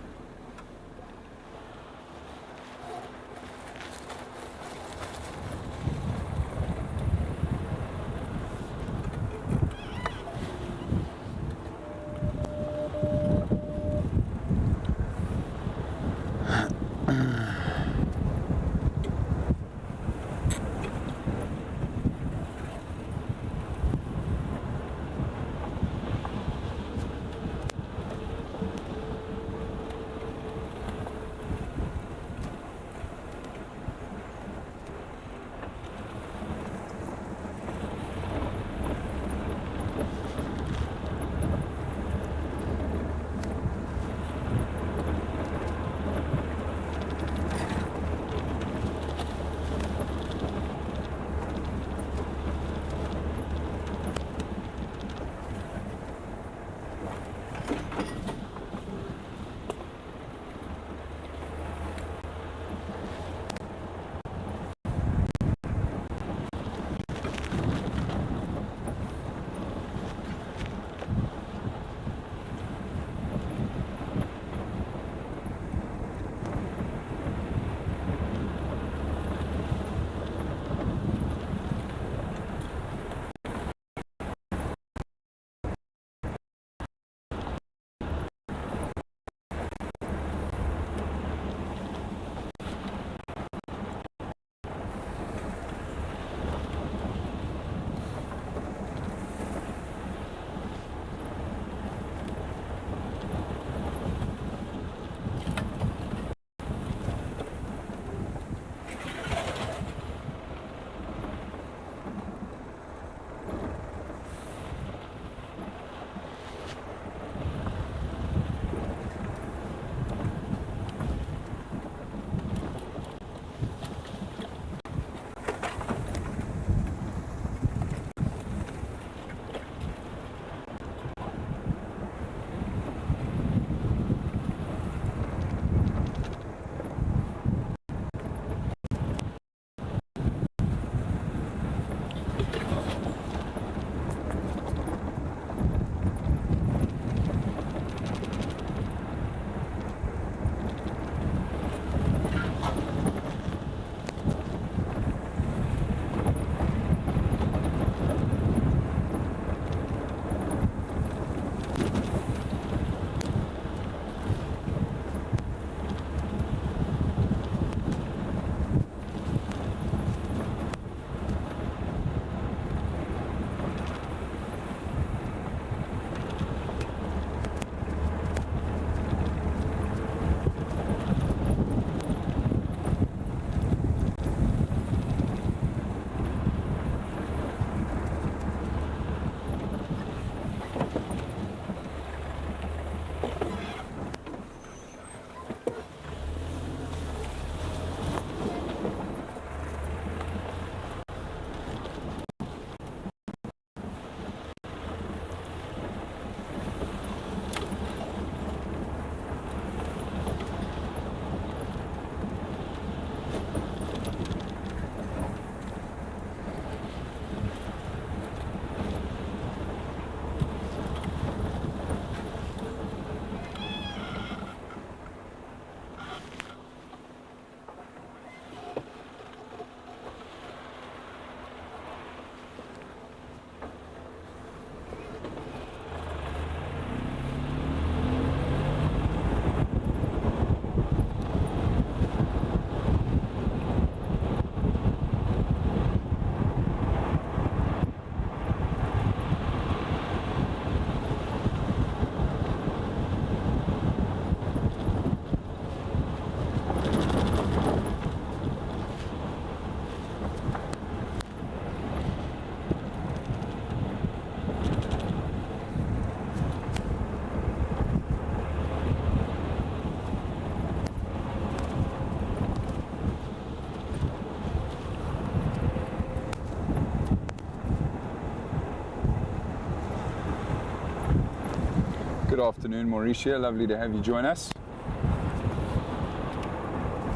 Good afternoon, Mauritia. Lovely to have you join us.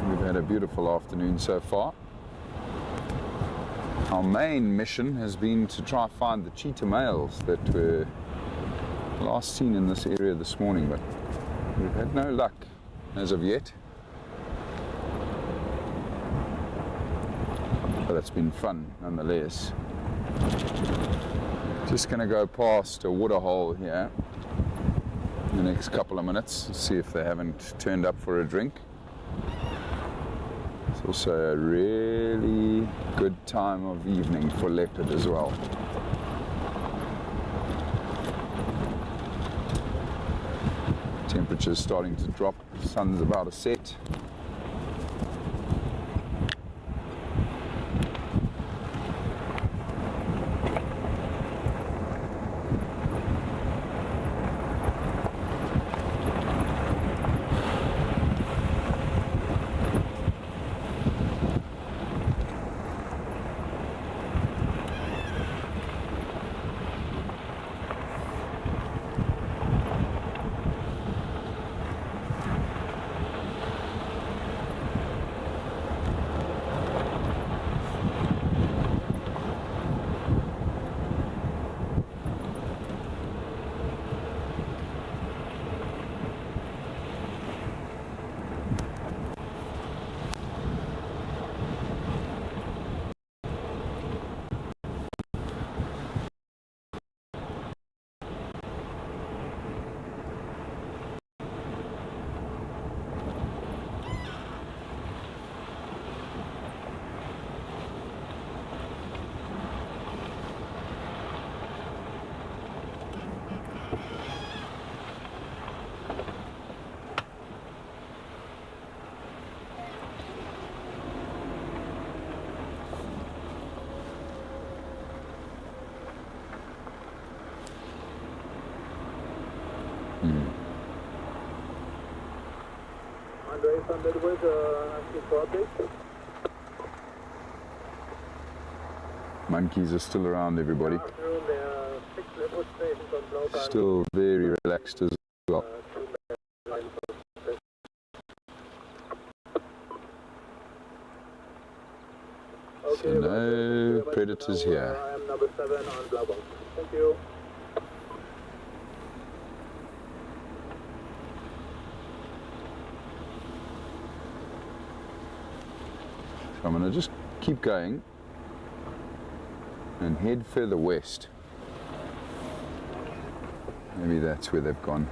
We've had a beautiful afternoon so far. Our main mission has been to try and find the cheetah males that were last seen in this area this morning, but we've had no luck as of yet. But it's been fun nonetheless. Just going to go past a water hole here in the next couple of minutes, see if they haven't turned up for a drink. It's also a really good time of evening for leopard as well. Temperature's starting to drop, sun's about to set.
Andreas on the way, asking for updates.
Monkeys are still around, everybody. Still very relaxed as well. So no predators here.
I am number 7 on Lowveld. Thank you.
So I'm going to just keep going and head further west. Maybe that's where they've gone.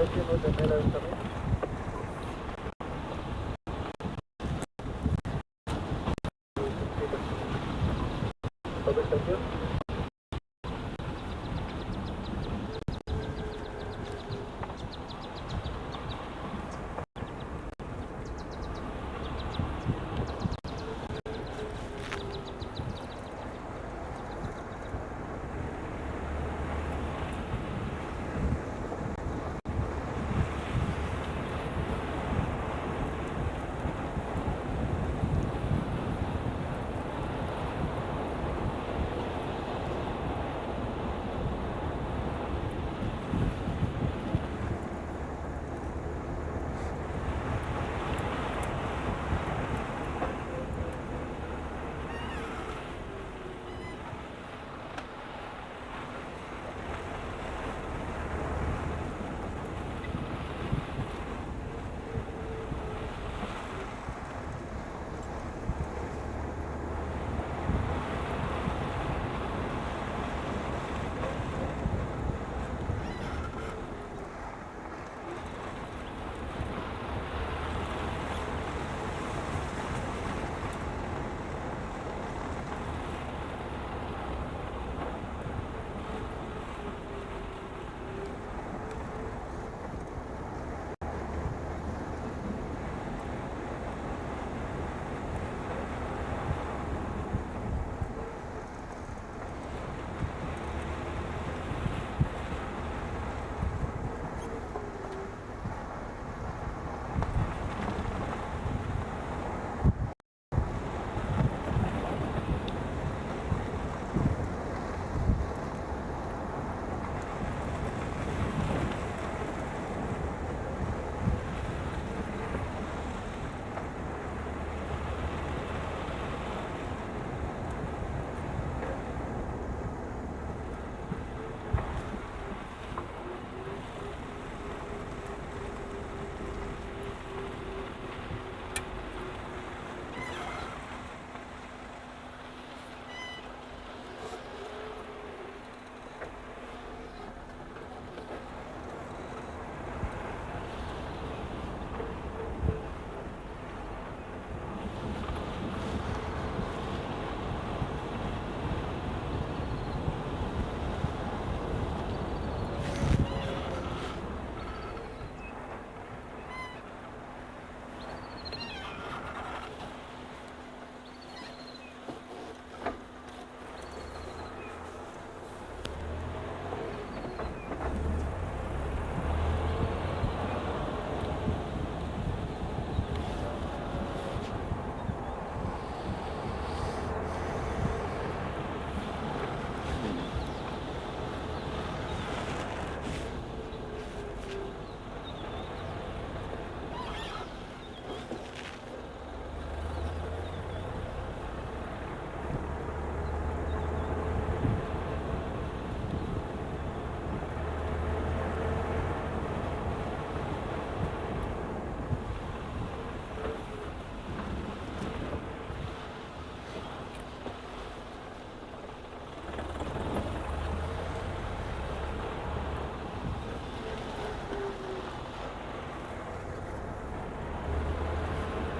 13 with the mailer coming. Okay, thank you.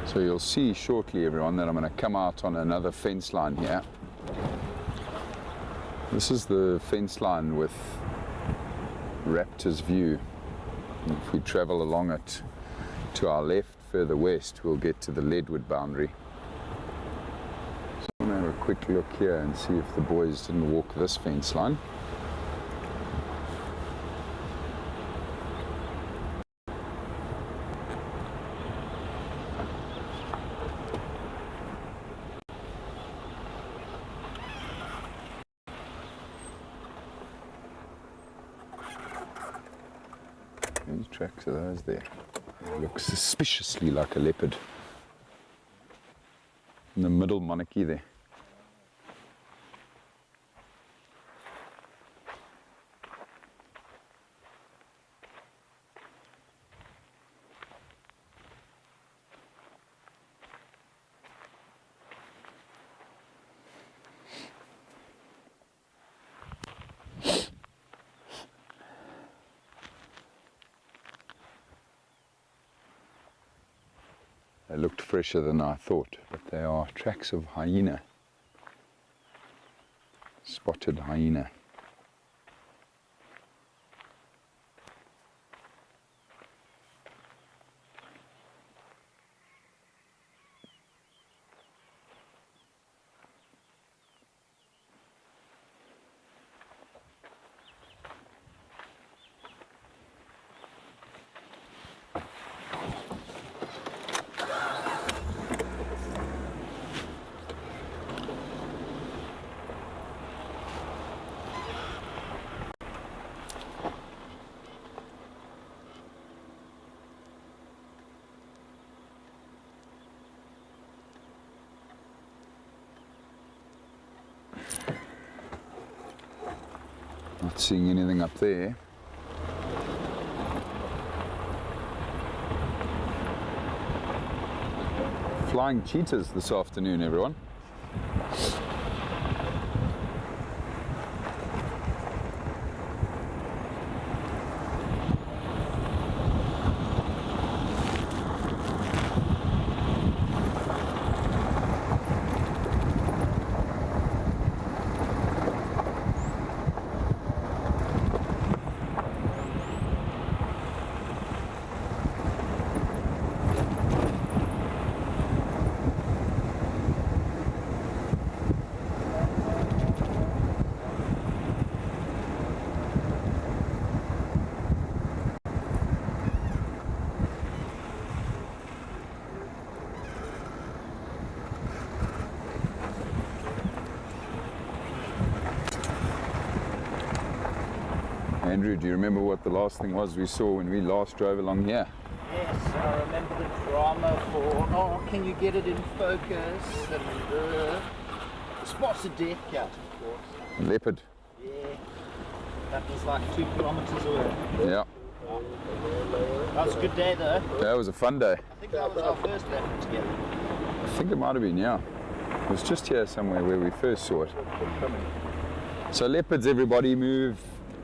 So you'll see shortly, everyone, that I'm going to come out on another fence line here. This is the fence line with Raptor's view. And if we travel along it to our left, further west, we'll get to the Leadwood boundary. So I'm going to have a quick look here and see if the boys didn't walk this fence line. These tracks are those there. It looks suspiciously like a leopard. In the middle monarchy there. They looked fresher than I thought, but they are tracks of hyena. Spotted hyena. Not seeing anything up there. Flying cheetahs this afternoon, everyone. Andrew, do you remember what the last thing was we saw when we last drove along here?
Yes, I remember the drama for, oh, can you get it in focus? And spotted deer cat, of course.
Leopard.
Yeah, that was like 2 kilometers away.
Yeah.
That was a good day though.
That was a fun day.
I think that was our first leopard together.
I think it might have been, yeah. It was just here somewhere where we first saw it. So leopards, everybody, move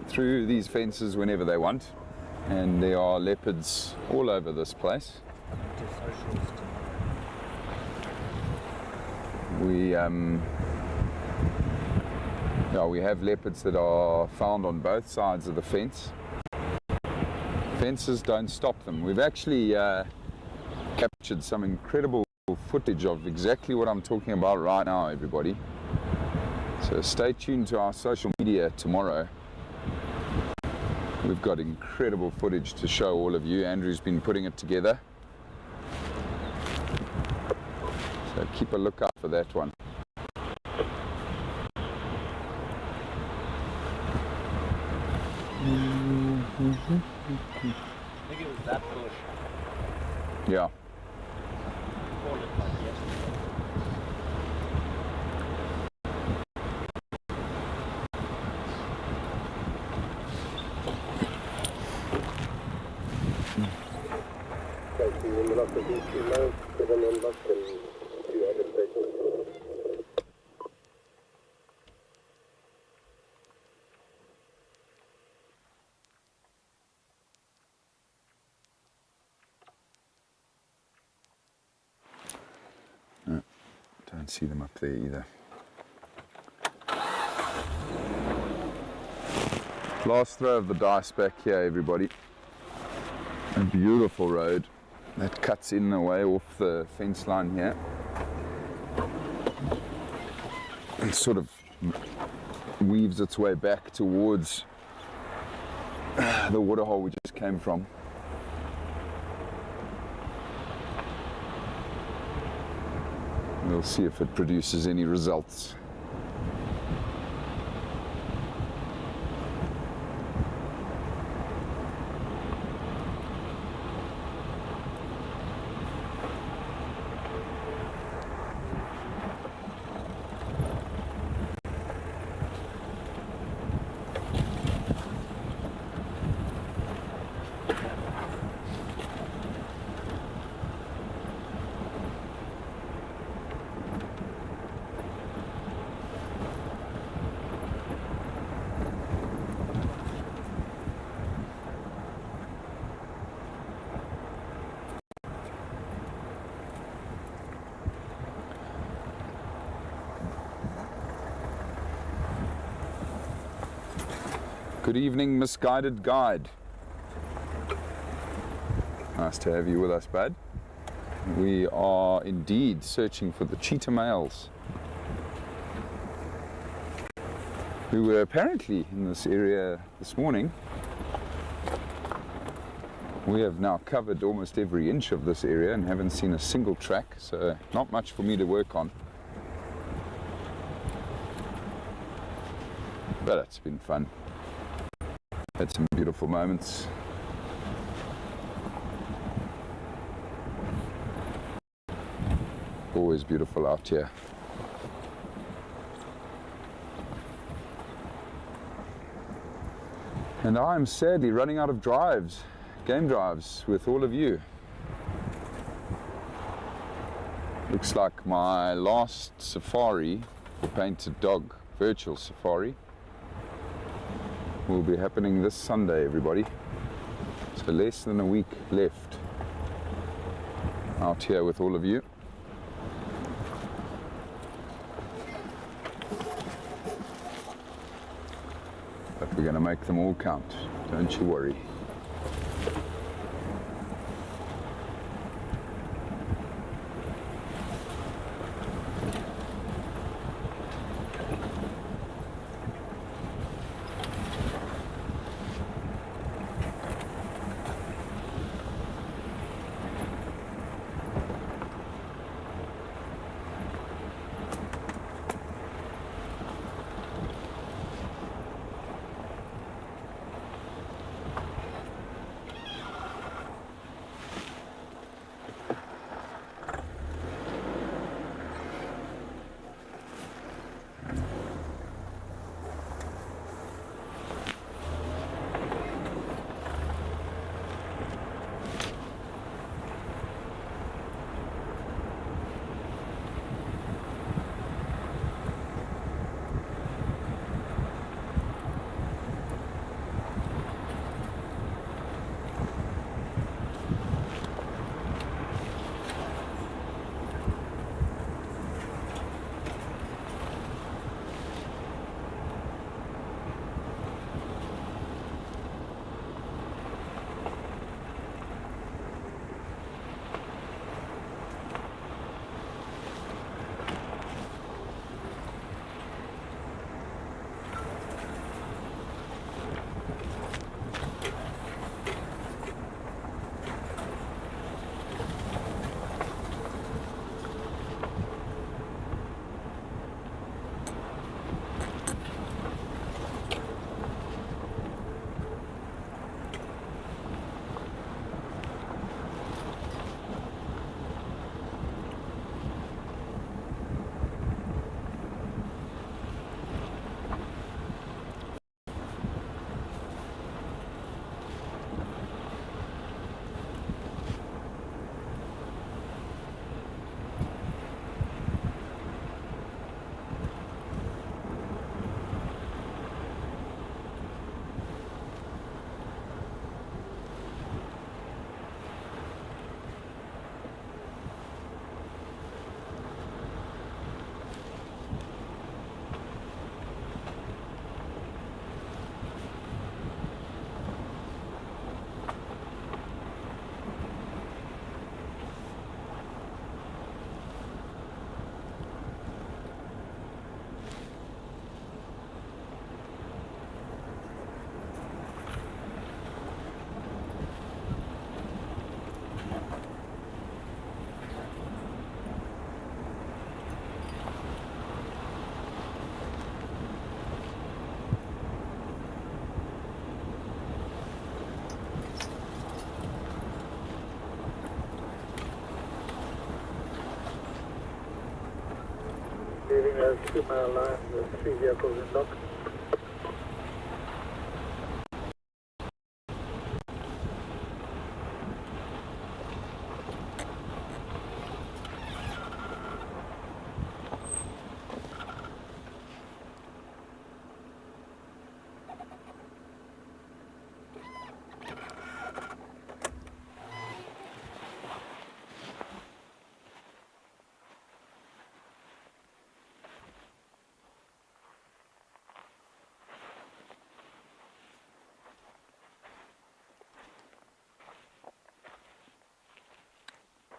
through these fences whenever they want, and there are leopards all over this place. We have leopards that are found on both sides of the fence. Fences don't stop them. We've actually captured some incredible footage of exactly what I'm talking about right now, everybody. So stay tuned to our social media tomorrow. We've got incredible footage to show all of you. Andrew's been putting it together. So keep a lookout for that one.
I think it was that bush.
Yeah.
Call it like yesterday.
In the lock of these 2 miles, 7 unlocked and 2 other stations.
No, don't see them up there either. Last throw of the dice back here, everybody. A beautiful road that cuts in away off the fence line here and sort of weaves its way back towards the waterhole we just came from. We'll see if it produces any results. Good evening, misguided guide. Nice to have you with us, bud. We are indeed searching for the cheetah males, who were apparently in this area this morning. We have now covered almost every inch of this area and haven't seen a single track, so not much for me to work on. But it's been fun. Had some beautiful moments. Always beautiful out here. And I'm sadly running out of drives, game drives with all of you. Looks like my last safari, the painted dog virtual safari, will be happening this Sunday, everybody. So less than a week left out here with all of you. But we're going to make them all count, don't you worry.
Leaving a 2-mile line with 3 vehicles in dock.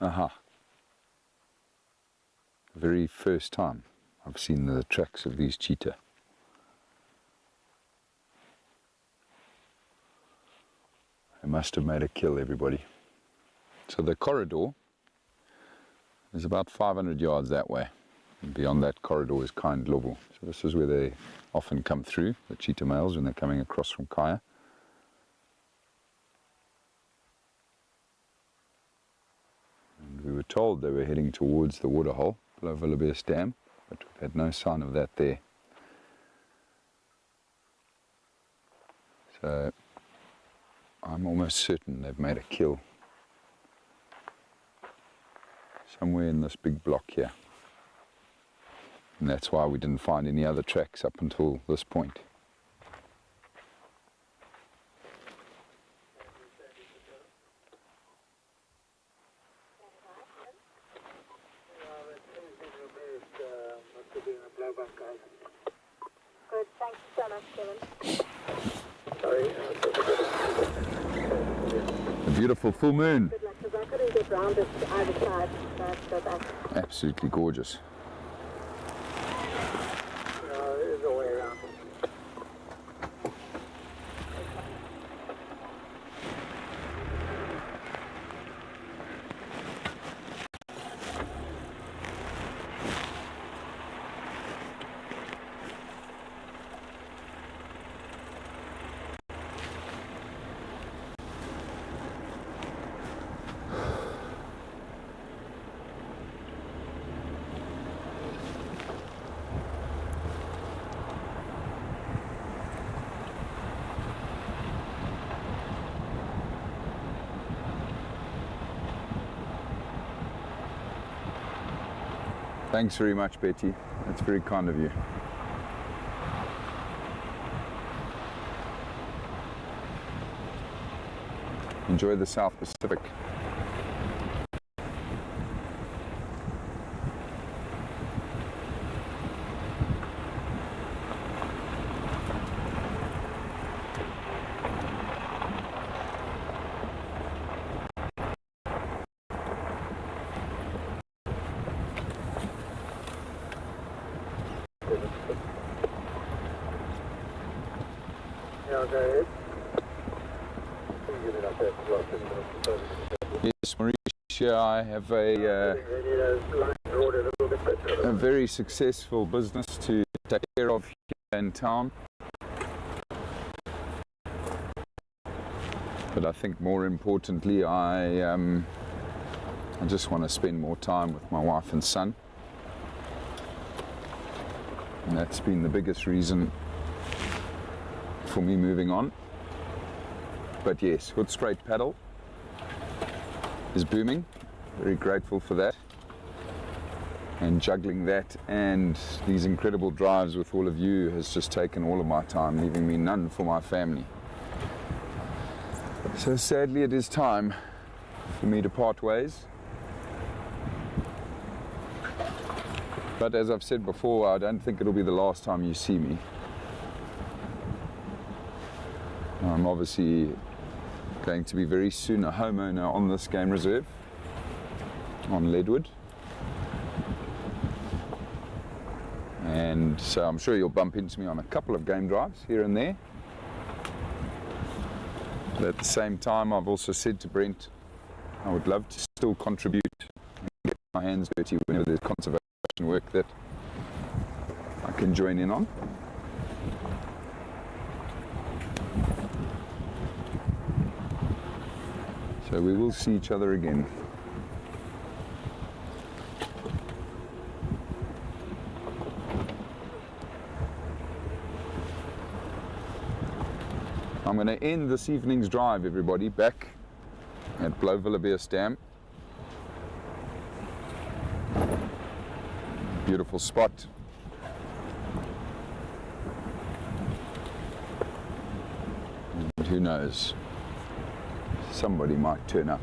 Aha. The very first time I've seen the tracks of these cheetah. They must have made a kill, everybody. So the corridor is about 500 yards that way. And beyond that corridor is Kind Lobo. So this is where they often come through, the cheetah males, when they're coming across from Kaya. And we were told they were heading towards the waterhole, Lowveld of South Africa, but we've had no sign of that there. So I'm almost certain they've made a kill somewhere in this big block here. And that's why we didn't find any other tracks up until this point.
Good, thank you so much, Kevin.
A beautiful full moon.
Good luck, because I couldn't get round it to either side, so I had to go back.
Absolutely gorgeous.
There's a way around.
Thanks very much, Betty. That's very kind of you. Enjoy the South Pacific.
Yeah, Gareth.
Yes, Mauritia, I have a very successful business to take care of here in town. But I think more importantly, I just want to spend more time with my wife and son. And that's been the biggest reason for me moving on. But yes, hood straight paddle is booming. Very grateful for that. And juggling that and these incredible drives with all of you has just taken all of my time, leaving me none for my family. So sadly it is time for me to part ways. But as I've said before, I don't think it'll be the last time you see me. I'm obviously going to be very soon a homeowner on this game reserve, on Leadwood. And so I'm sure you'll bump into me on a couple of game drives here and there. But at the same time, I've also said to Brent, I would love to still contribute and get my hands dirty whenever there's conservation work that I can join in on. So we will see each other again. I'm going to end this evening's drive, everybody, back at Lowveld of South Africa. Beautiful spot. And who knows? Somebody might turn up.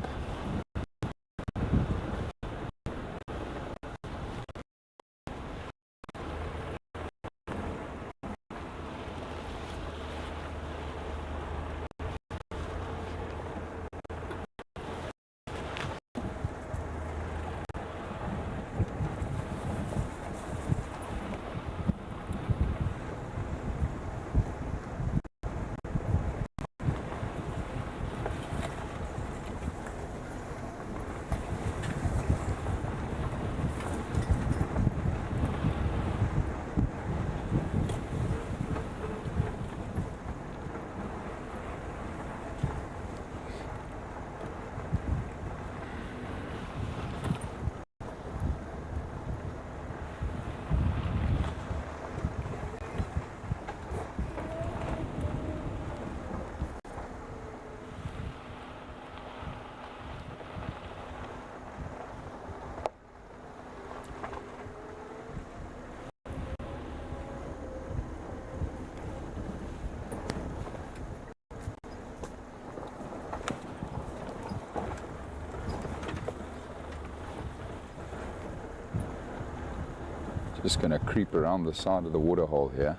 Just going to creep around the side of the waterhole here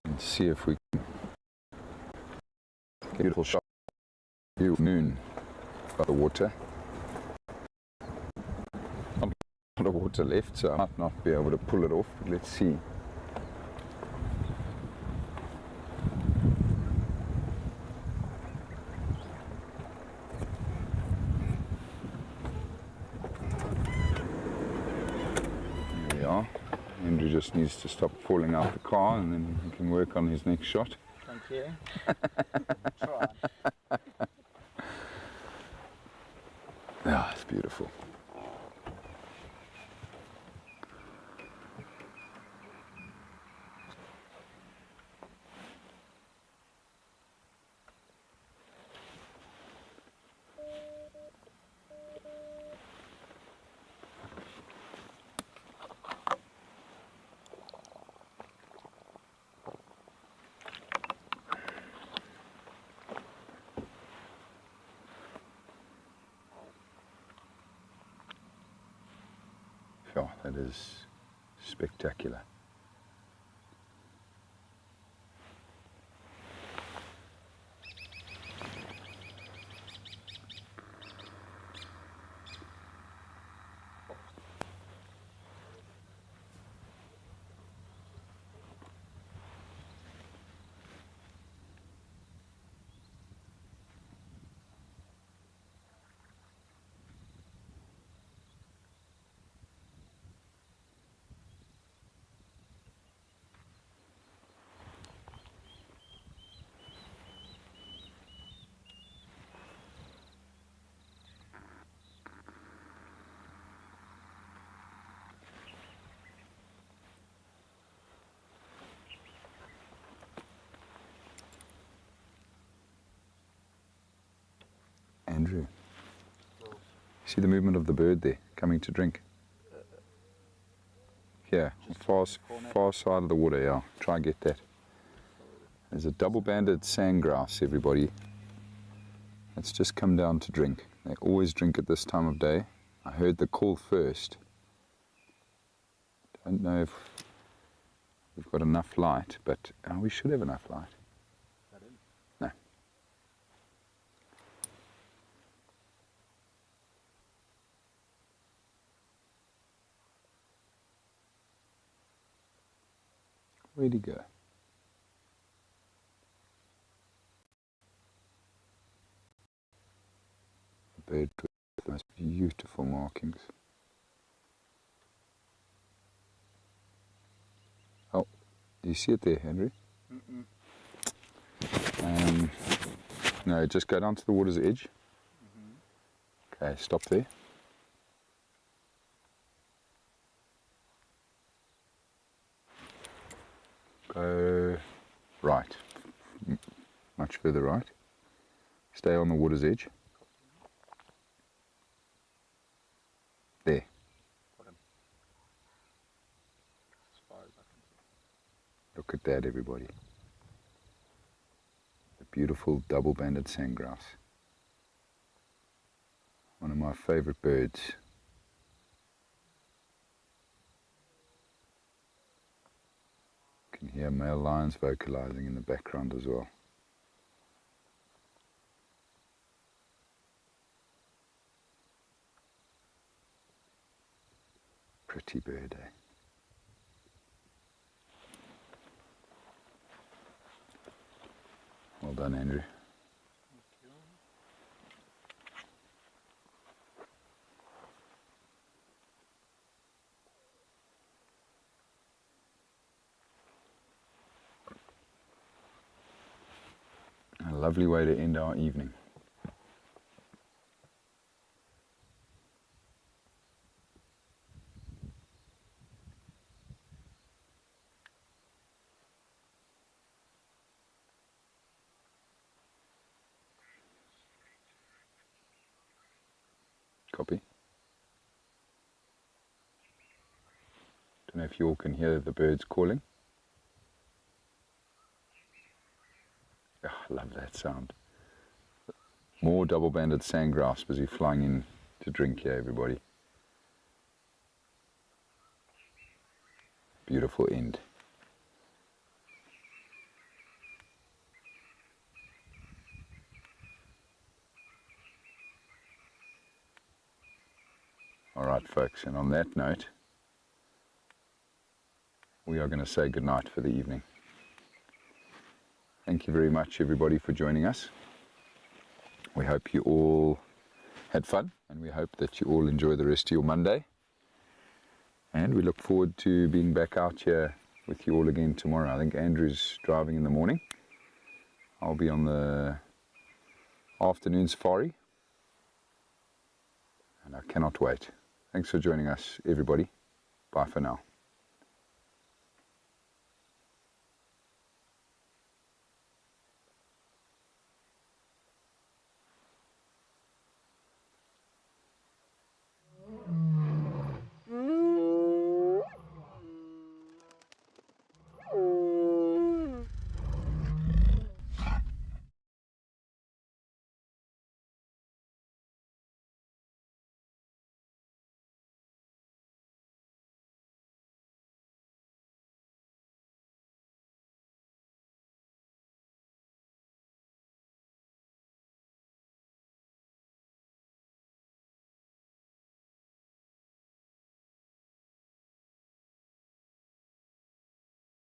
and see if we can get a beautiful shot of the moon of the water. Not a lot of water left, so I might not be able to pull it off, but let's see. Andrew just needs to stop falling out the car and then he can work on his next shot.
Thank you. Try.
Ah, it's beautiful. Oh, that is spectacular. Andrew, see the movement of the bird there, coming to drink? Here, far side of the water, yeah. Try and get that. There's a double-banded sandgrouse, everybody. It's just come down to drink. They always drink at this time of day. I heard the call first. Don't know if we've got enough light, but we should have enough light. No. Where'd he go? A bird with the most beautiful markings. Oh, do you see it there, Henry? No, just go down to the water's edge. Okay, stop there. Go right, much further right. Stay on the water's edge. There. Look at that, everybody. The beautiful double-banded sandgrouse. One of my favorite birds. You can hear male lions vocalizing in the background as well. Pretty bird, eh? Well done, Andrew. A lovely way to end our evening. Copy. Don't know if you all can hear the birds calling. Oh, I love that sound. More double-banded sandgrouse busy flying in to drink here, everybody. beautiful end. Alright folks, and on that note, we are going to say goodnight for the evening. Thank you very much everybody for joining us. We hope you all had fun, and we hope that you all enjoy the rest of your Monday. And we look forward to being back out here with you all again tomorrow. I think Andrew's driving in the morning. I'll be on the afternoon safari. And I cannot wait. Thanks for joining us, everybody. Bye for now.